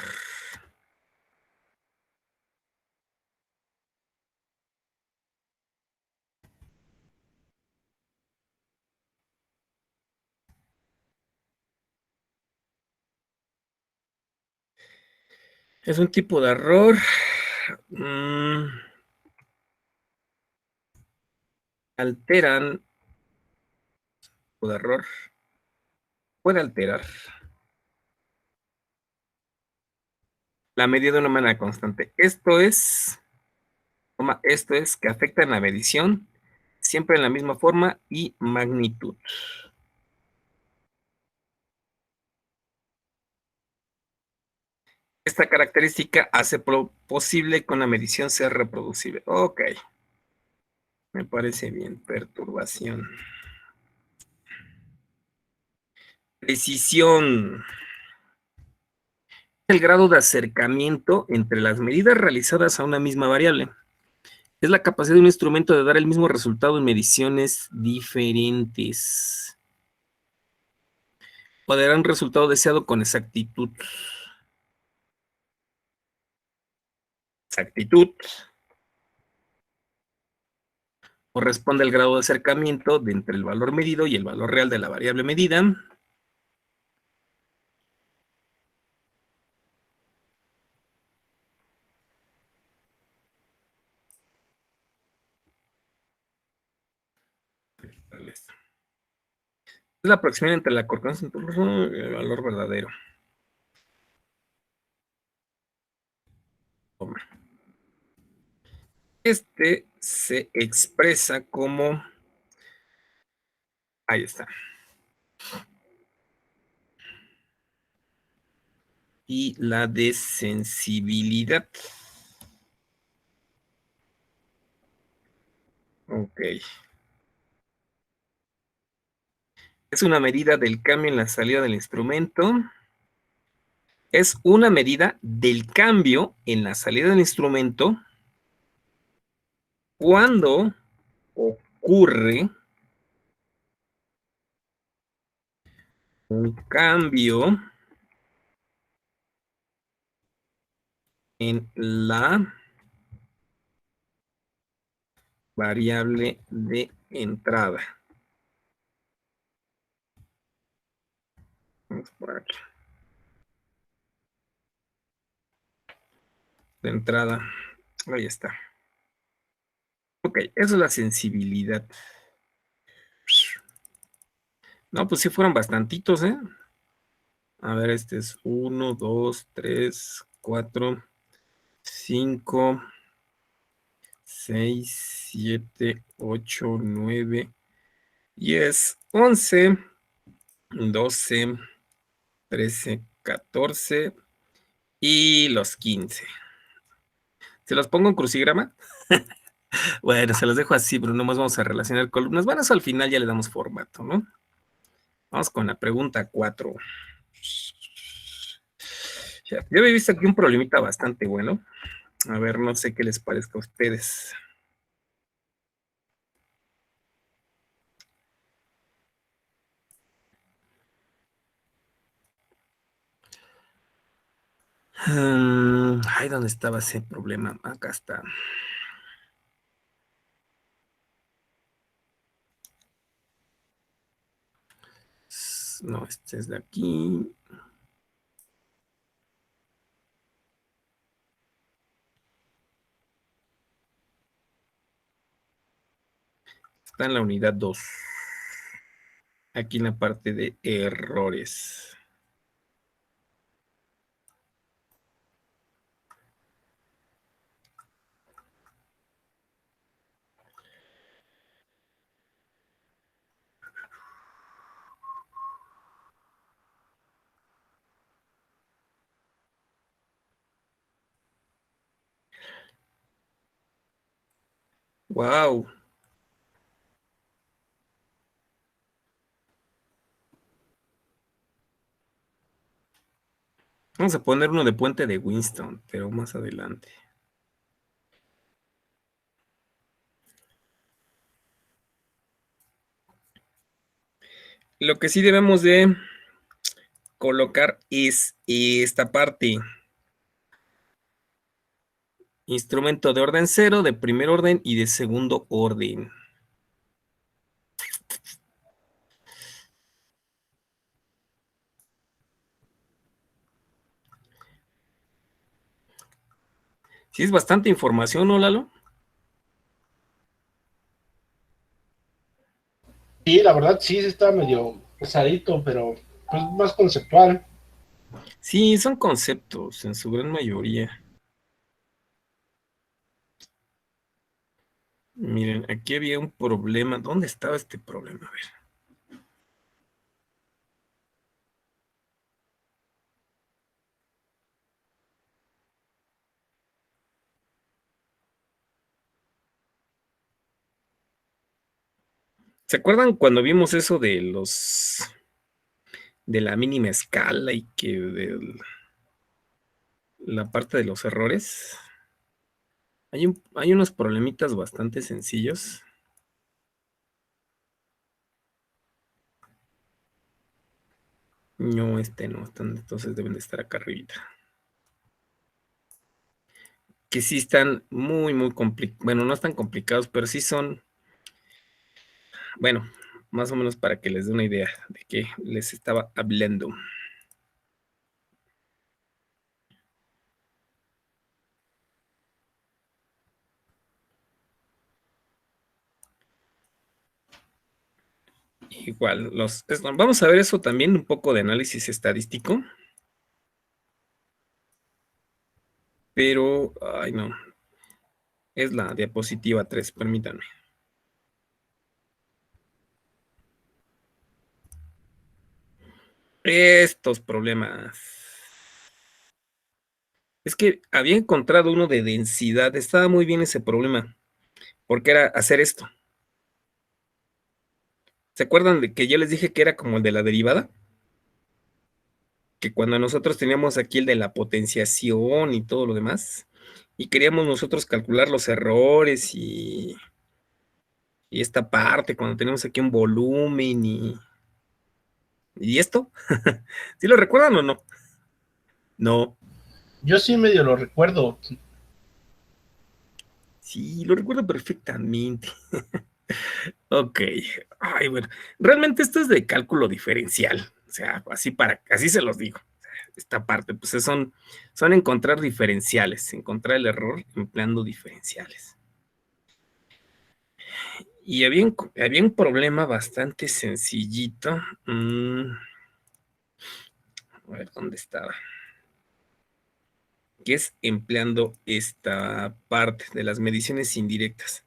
Es un tipo de error. Alteran. Tipo de error. Puede alterar la medida de una manera constante. Esto es que afecta en la medición, siempre en la misma forma y magnitud. Esta característica hace posible que una medición sea reproducible. Ok. Me parece bien. Perturbación. Precisión. El grado de acercamiento entre las medidas realizadas a una misma variable. Es la capacidad de un instrumento de dar el mismo resultado en mediciones diferentes. O de dar un resultado deseado con exactitud. Exactitud. Corresponde al grado de acercamiento de entre el valor medido y el valor real de la variable medida. Es la aproximación entre la correspondencia y el valor verdadero. Este se expresa como... Ahí está. Y la de sensibilidad. Ok. Es una medida del cambio en la salida del instrumento. Es una medida del cambio en la salida del instrumento cuando ocurre un cambio en la variable de entrada. Vamos por aquí. De entrada. Ahí está. Ok, eso es la sensibilidad. No, pues sí fueron bastantitos, ¿eh? A ver, este es 1, 2, 3, 4, 5, 6, 7, 8, 9, 10, 11, 12, 13, 14 y los 15. ¿Se los pongo en crucigrama? Bueno, se los dejo así, pero nomás vamos a relacionar columnas. Bueno, eso al final ya le damos formato, ¿no? Vamos con la pregunta 4. Ya, yo había visto aquí un problemita bastante bueno. A ver, no sé qué les parezca a ustedes. Ay, ¿dónde estaba ese problema? Acá está. No, este es de aquí. Está en la unidad 2. Aquí en la parte de errores. Wow. Vamos a poner uno de Puente de Winston, pero más adelante. Lo que sí debemos de colocar es esta parte. Instrumento de orden 0, de primer orden y de segundo orden. Sí, es bastante información, ¿no, Lalo? Sí, la verdad sí está medio pesadito, pero pues más conceptual. Sí, son conceptos en su gran mayoría. Miren, aquí había un problema. ¿Dónde estaba este problema? A ver. ¿Se acuerdan cuando vimos eso de la mínima escala y que la parte de los errores? Hay unos problemitas bastante sencillos. No, no están, entonces deben de estar acá arribita. Que sí están muy, muy complicados. Bueno, no están complicados, pero sí son, bueno, más o menos para que les dé una idea de qué les estaba hablando. Igual, vamos a ver eso también, un poco de análisis estadístico. Pero, ay no, es la diapositiva 3, permítanme. Estos problemas. Es que había encontrado uno de densidad, estaba muy bien ese problema, porque era hacer esto. ¿Se acuerdan de que yo les dije que era como el de la derivada? Que cuando nosotros teníamos aquí el de la potenciación y todo lo demás, y queríamos nosotros calcular los errores y esta parte, cuando tenemos aquí un volumen y esto, ¿sí lo recuerdan o no? No. Yo sí medio lo recuerdo. Sí, lo recuerdo perfectamente. Ok. Ay, bueno. Realmente esto es de cálculo diferencial. O sea, así se los digo. Esta parte, pues son encontrar diferenciales, encontrar el error empleando diferenciales. Y había un problema bastante sencillito. A ver, ¿dónde estaba? Que es empleando esta parte de las mediciones indirectas.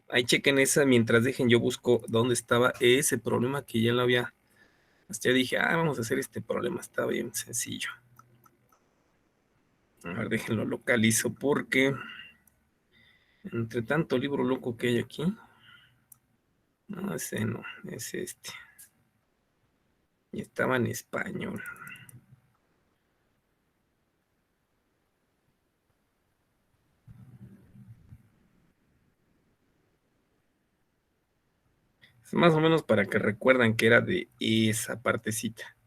Ahí chequen esa mientras dejen, yo busco dónde estaba ese problema que ya lo había. Hasta ya dije, vamos a hacer este problema, está bien sencillo. A ver, déjenlo localizo porque entre tanto libro loco que hay aquí. No, ese no, es este. Y estaba en español. Es más o menos para que recuerdan que era de esa partecita.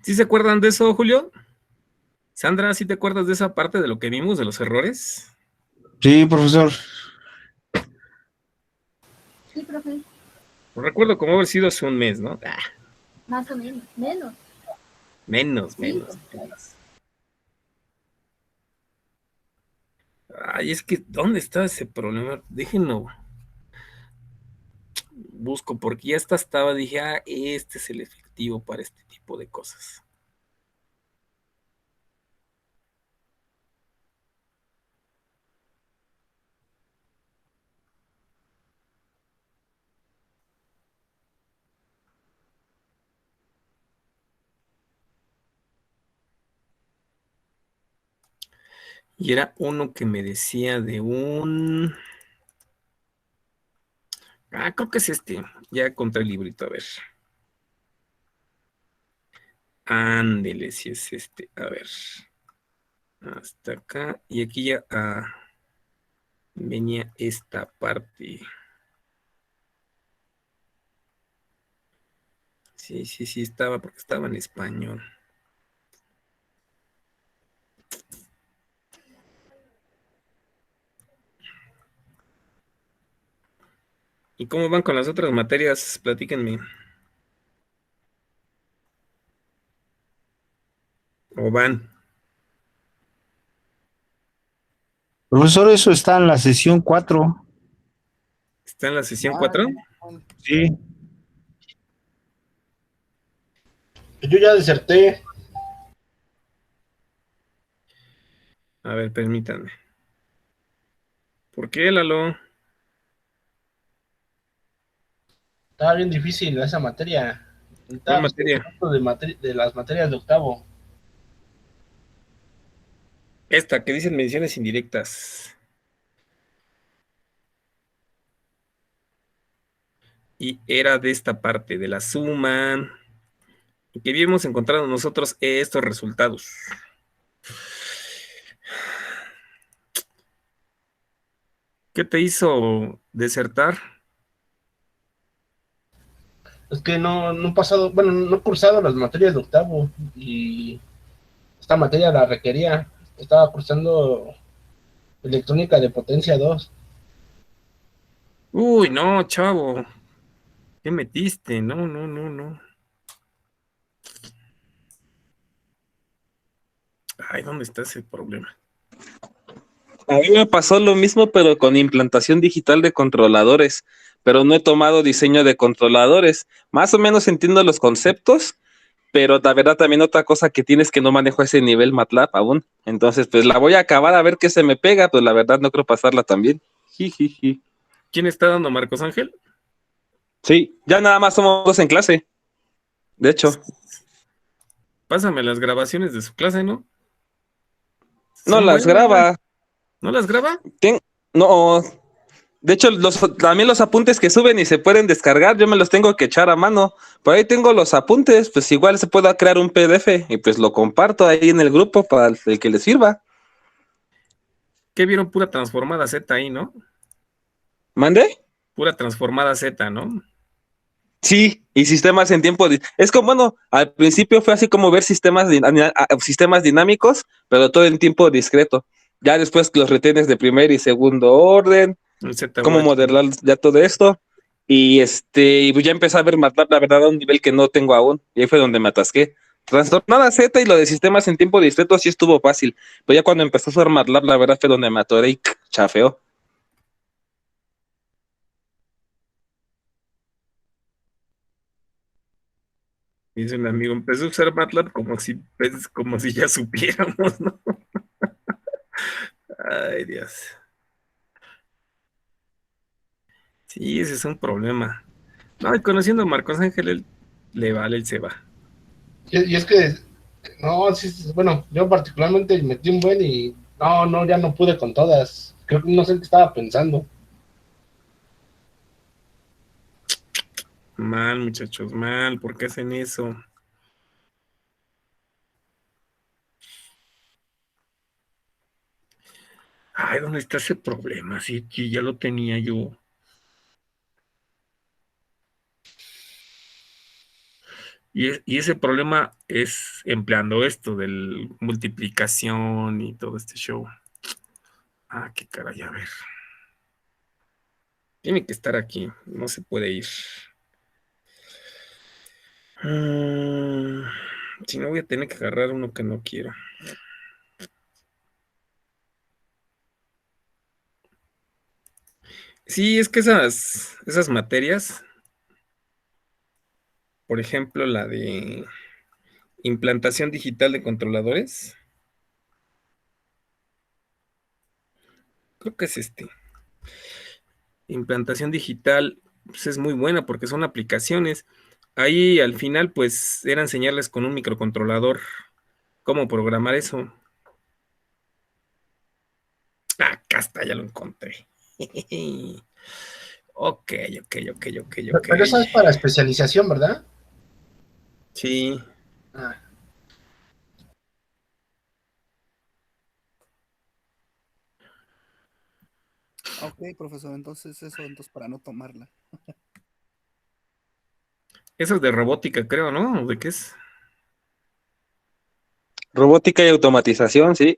¿Sí se acuerdan de eso, Julio? Sandra, ¿sí te acuerdas de esa parte de lo que vimos, de los errores? Sí, profesor. Sí, profe, Lo recuerdo como haber sido hace un mes, ¿no? más o menos, menos. Menos. Sí. Ay, es que, ¿dónde está ese problema? Déjenlo. Busco, porque ya estaba, dije, este es el efectivo para este tipo de cosas. Y era uno que me decía de un... creo que es este. Ya encontré el librito, a ver. Ándele, si es este. A ver. Hasta acá. Y aquí ya venía esta parte. Sí, estaba, porque estaba en español. ¿Y cómo van con las otras materias? Platíquenme. ¿O van? Profesor, eso está en la sesión 4. ¿Está en la sesión 4? Sí. Yo ya deserté. A ver, permítanme. ¿Por qué, Lalo? Estaba bien difícil esa materia. ¿Cuál Estaba materia? de las materias de octavo. Esta, que dicen mediciones indirectas. Y era de esta parte, de la suma, y que habíamos encontrado nosotros estos resultados. ¿Qué te hizo desertar? Es que no he pasado, bueno, no he cursado las materias de octavo y esta materia la requería. Estaba cursando electrónica de potencia 2. Uy, no, chavo. ¿Qué metiste? No, no, no, no. Ay, ¿dónde está ese problema? A mí me pasó lo mismo, pero con implantación digital de controladores, pero no he tomado diseño de controladores. Más o menos entiendo los conceptos, pero la verdad también otra cosa que tienes que no manejo ese nivel MATLAB aún. Entonces, pues la voy a acabar a ver qué se me pega, pues la verdad no creo pasarla también. Jijiji. ¿Quién está dando Marcos Ángel? Sí, ya nada más somos dos en clase, de hecho. Pásame las grabaciones de su clase, ¿no? No Son las buenas. graba. ¿No las graba? No, de hecho, también los apuntes que suben y se pueden descargar, yo me los tengo que echar a mano. Por ahí tengo los apuntes, pues igual se pueda crear un PDF y pues lo comparto ahí en el grupo para el que les sirva. ¿Qué vieron? Pura transformada Z ahí, ¿no? ¿Mande? Pura transformada Z, ¿no? Sí, y sistemas en tiempo. Es como, bueno, al principio fue así como ver sistemas dinámicos, pero todo en tiempo discreto. Ya después los retenes de primer y segundo orden, El cómo ZUH. modelar ya todo esto. Y pues ya empecé a ver MATLAB, la verdad, a un nivel que no tengo aún. Y ahí fue donde me atasqué. Trastornada Z y lo de sistemas en tiempo discreto sí estuvo fácil. Pero ya cuando empezó a usar MATLAB, la verdad fue donde me atoré y chafeó. Dice un amigo, empecé a usar MATLAB como si ya supiéramos, ¿no? Ay, Dios. Sí, ese es un problema. No, y conociendo a Marcos Ángel, él le vale, él se va. Y es que, no, sí, bueno, yo particularmente metí un buen y no, ya no pude con todas. Creo que no sé qué estaba pensando. Mal, muchachos, mal, ¿por qué hacen eso? Ay, ¿dónde está ese problema? Sí, sí, ya lo tenía yo. Y ese problema es empleando esto del multiplicación y todo este show. Ah, qué caray, a ver. Tiene que estar aquí, no se puede ir. Mm, si no, voy a tener que agarrar uno que no quiero. Sí, es que esas materias, por ejemplo, la de implantación digital de controladores, creo que es este. Implantación digital, pues es muy buena porque son aplicaciones. Ahí al final, pues, era enseñarles con un microcontrolador cómo programar eso. Acá está, ya lo encontré. Ok, ok, ok, ok, ok. Pero eso es para especialización, ¿verdad? Sí, Ah, Ok, profesor, entonces eso, entonces para no tomarla. eso es de robótica, creo, ¿no? ¿De qué es? Robótica y automatización, sí.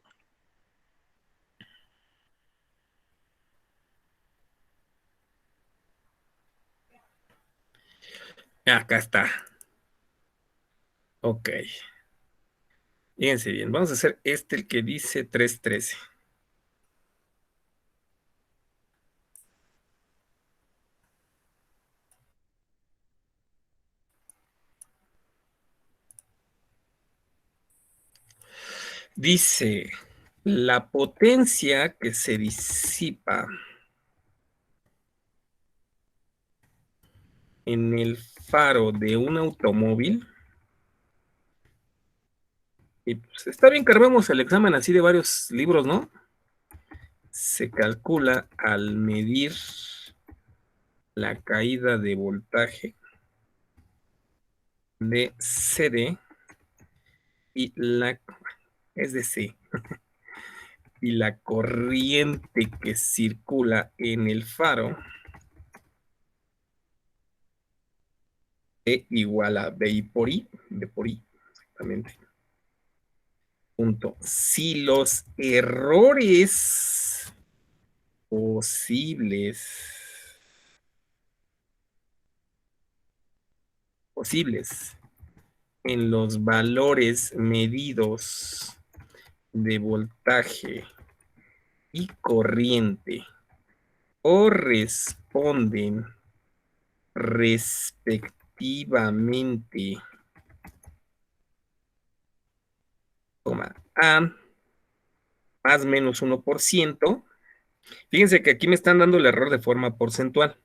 Acá está. Ok. Fíjense bien, vamos a hacer el que dice 313. Dice, la potencia que se disipa en el faro de un automóvil. Y pues está bien que armemos el examen así de varios libros, ¿no? Se calcula al medir la caída de voltaje de CD y la es de C y la corriente que circula en el faro E igual a B por I, B por I, exactamente. Punto. Si los errores posibles en los valores medidos de voltaje y corriente corresponden respectivamente a más o menos 1%. Fíjense que aquí me están dando el error de forma porcentual.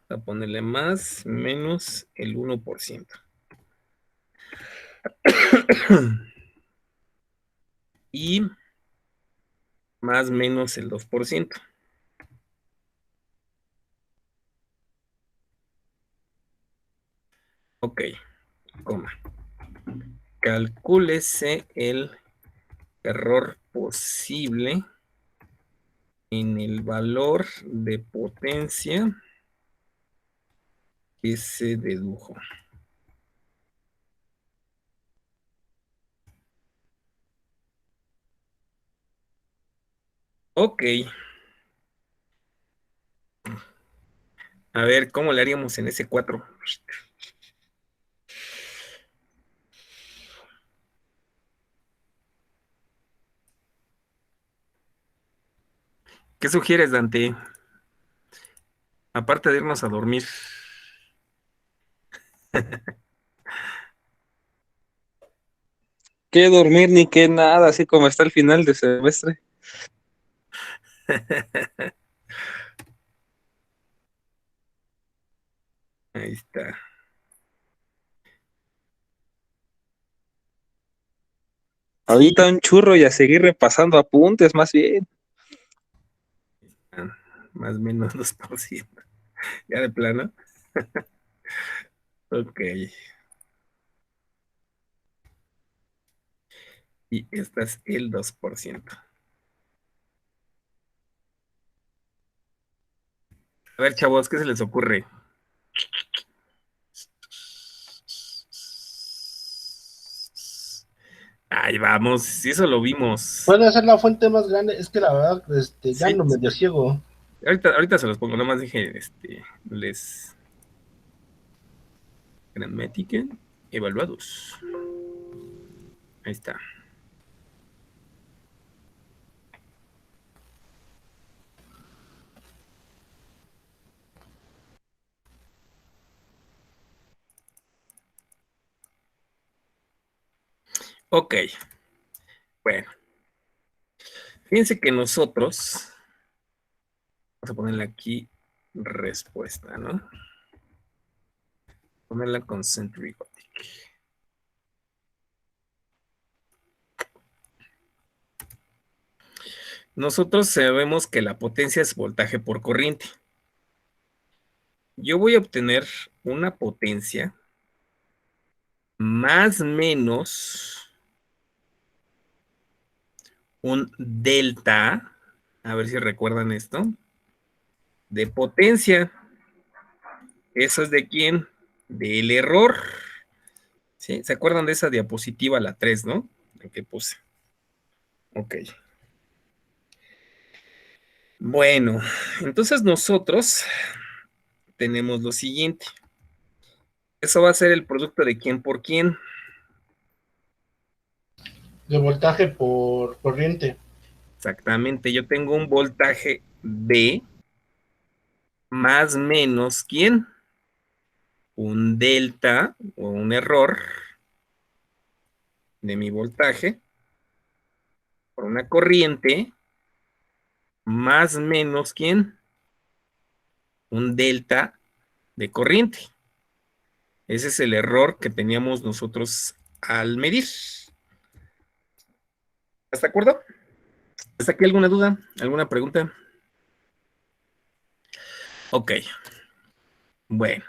Voy a ponerle más menos el 1%. Y más menos el 2%. Ok, coma. Calcúlese el error posible en el valor de potencia que se dedujo. Ok. A ver, ¿cómo le haríamos en ese 4? ¿Qué sugieres, Dante? Aparte de irnos a dormir. Qué dormir ni qué nada, así como está el final de semestre. Ahí está. Sí, Ahorita un churro y a seguir repasando apuntes, más bien. más o menos 2%. Ya de plano. Ok. Y esta es el 2%. A ver, chavos, ¿qué se les ocurre? Ahí vamos, si eso lo vimos. Puede ser la fuente más grande, es que la verdad, ya Sí, ando medio ciego. ahorita se los pongo, nomás dije, les gramática evaluados. Ahí está. Ok, bueno, fíjense que nosotros, vamos a ponerle aquí respuesta, ¿no? Ponerla con Century Gothic. Nosotros sabemos que la potencia es voltaje por corriente. Yo voy a obtener una potencia más menos un delta, a ver si recuerdan esto, de potencia. ¿Eso es de quién? Del error. ¿Sí? ¿Se acuerdan de esa diapositiva, la 3, no? En que puse. Ok. Bueno, entonces nosotros tenemos lo siguiente. Eso va a ser el producto de quién por quién. De voltaje por corriente. Exactamente, yo tengo un voltaje B más menos quién. Un delta o un error de mi voltaje por una corriente más menos, ¿quién? Un delta de corriente. Ese es el error que teníamos nosotros al medir. ¿Estás de acuerdo? ¿Hasta aquí alguna duda? ¿Alguna pregunta? Ok. Bueno.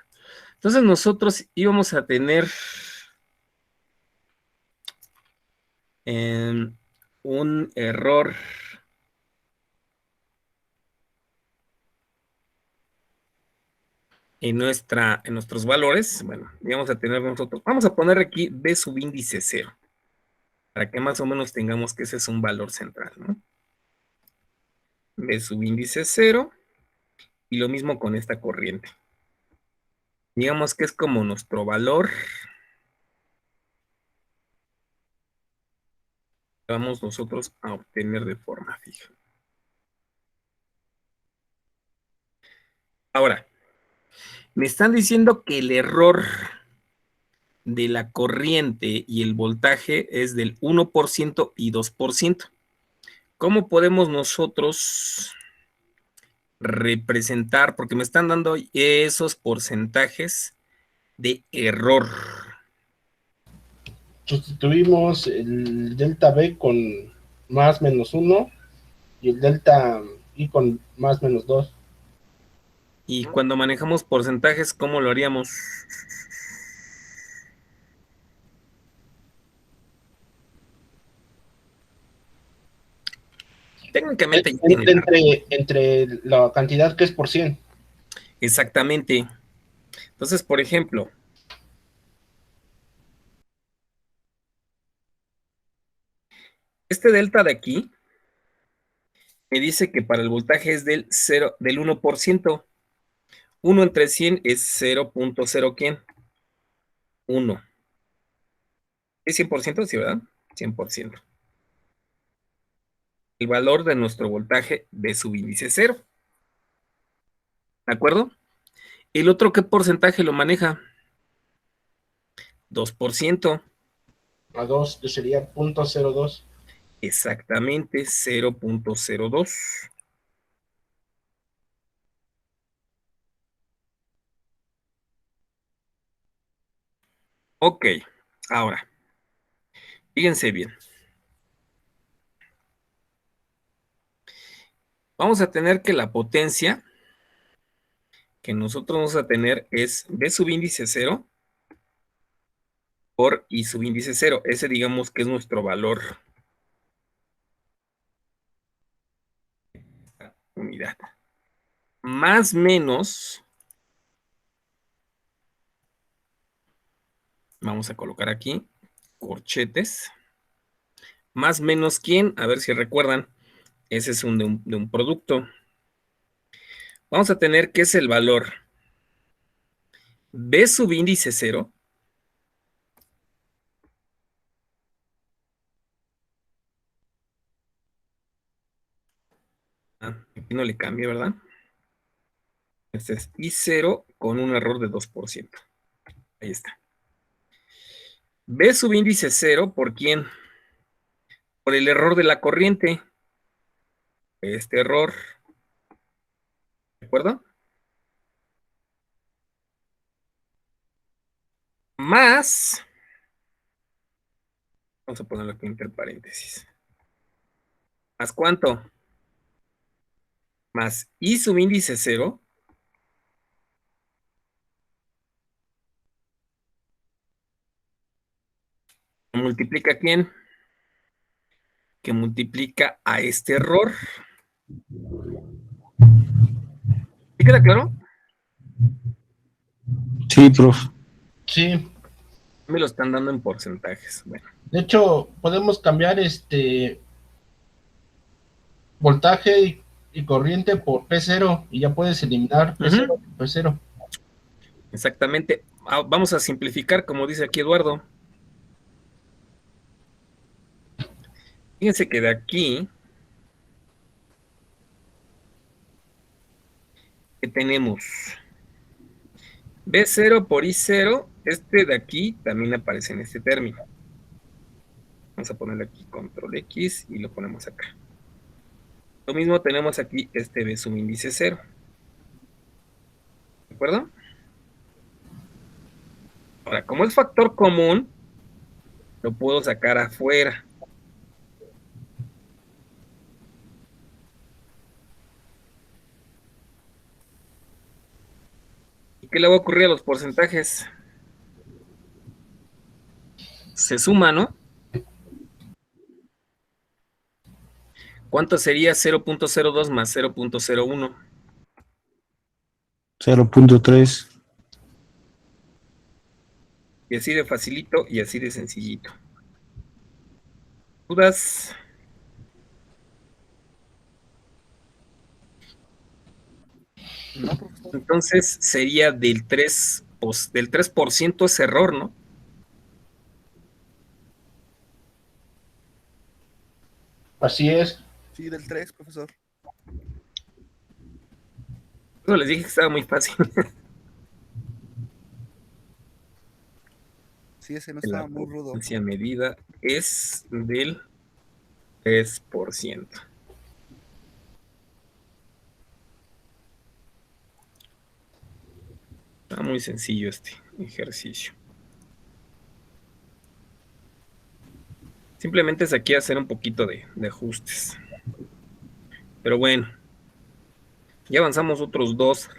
Entonces nosotros íbamos a tener un error en nuestros valores. Bueno, vamos a tener nosotros, vamos a poner aquí B subíndice 0, para que más o menos tengamos que ese es un valor central, ¿no? B subíndice 0, y lo mismo con esta corriente. Digamos que es como nuestro valor. Vamos nosotros a obtener de forma fija. Ahora, me están diciendo que el error de la corriente y el voltaje es del 1% y 2%. ¿Cómo podemos nosotros representar? Porque me están dando esos porcentajes de error. Sustituimos el delta B con más menos 1 y el delta I con más menos 2. Y cuando manejamos porcentajes, ¿cómo lo haríamos? Técnicamente ya tiene Entre la cantidad que es por 100. Exactamente. Entonces, por ejemplo, este delta de aquí me dice que para el voltaje es del 1%. 1 entre 100 es 0.0, ¿quién? 1. ¿Es 100%? Sí, ¿verdad? 100%. El valor de nuestro voltaje de subíndice 0. ¿De acuerdo? ¿El otro qué porcentaje lo maneja? 2%. A 2, que sería 0.02. Exactamente, 0.02. Ok, ahora, fíjense bien. Vamos a tener que la potencia que nosotros vamos a tener es B subíndice 0 por I subíndice 0. Ese digamos que es nuestro valor. Unidad. Más menos, vamos a colocar aquí, corchetes. Más menos, ¿quién? A ver si recuerdan. Ese es de un producto. Vamos a tener que es el valor B subíndice 0 aquí no le cambia, ¿verdad? Este es I0 con un error de 2%. Ahí está. B subíndice 0, ¿por quién? Por el error de la corriente. Este error. ¿De acuerdo? Más. Vamos a ponerlo aquí entre paréntesis. ¿Más cuánto? Más I subíndice 0. ¿Multiplica quién? Que multiplica a este error. ¿Sí queda claro? Sí, profe. Sí. Me lo están dando en porcentajes. Bueno. De hecho, podemos cambiar voltaje y corriente por P0 y ya puedes eliminar P0, P0. Exactamente. Vamos a simplificar, como dice aquí Eduardo. Fíjense que de aquí que tenemos B0 por I0, este de aquí también aparece en este término. Vamos a ponerle aquí control X y lo ponemos acá. Lo mismo tenemos aquí este B subíndice 0. ¿De acuerdo? Ahora, como es factor común, lo puedo sacar afuera. ¿Y qué le va a ocurrir a los porcentajes? Se suma, ¿no? ¿Cuánto sería 0.02 más 0.01? 0.3. Y así de facilito y así de sencillito. ¿Dudas? No, profesor. Entonces sería del 3% es error, ¿no? Así es. Sí, del 3, profesor. Eso les dije que estaba muy fácil. Sí, ese no La estaba muy rudo. potencia medida es del 3%. Está muy sencillo este ejercicio. Simplemente es aquí hacer un poquito de ajustes. Pero bueno, ya avanzamos otros 2.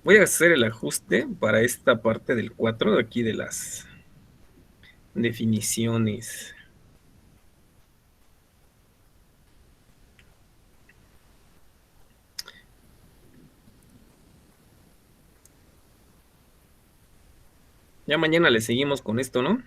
Voy a hacer el ajuste para esta parte del 4, de aquí de las definiciones. Ya mañana le seguimos con esto, ¿no?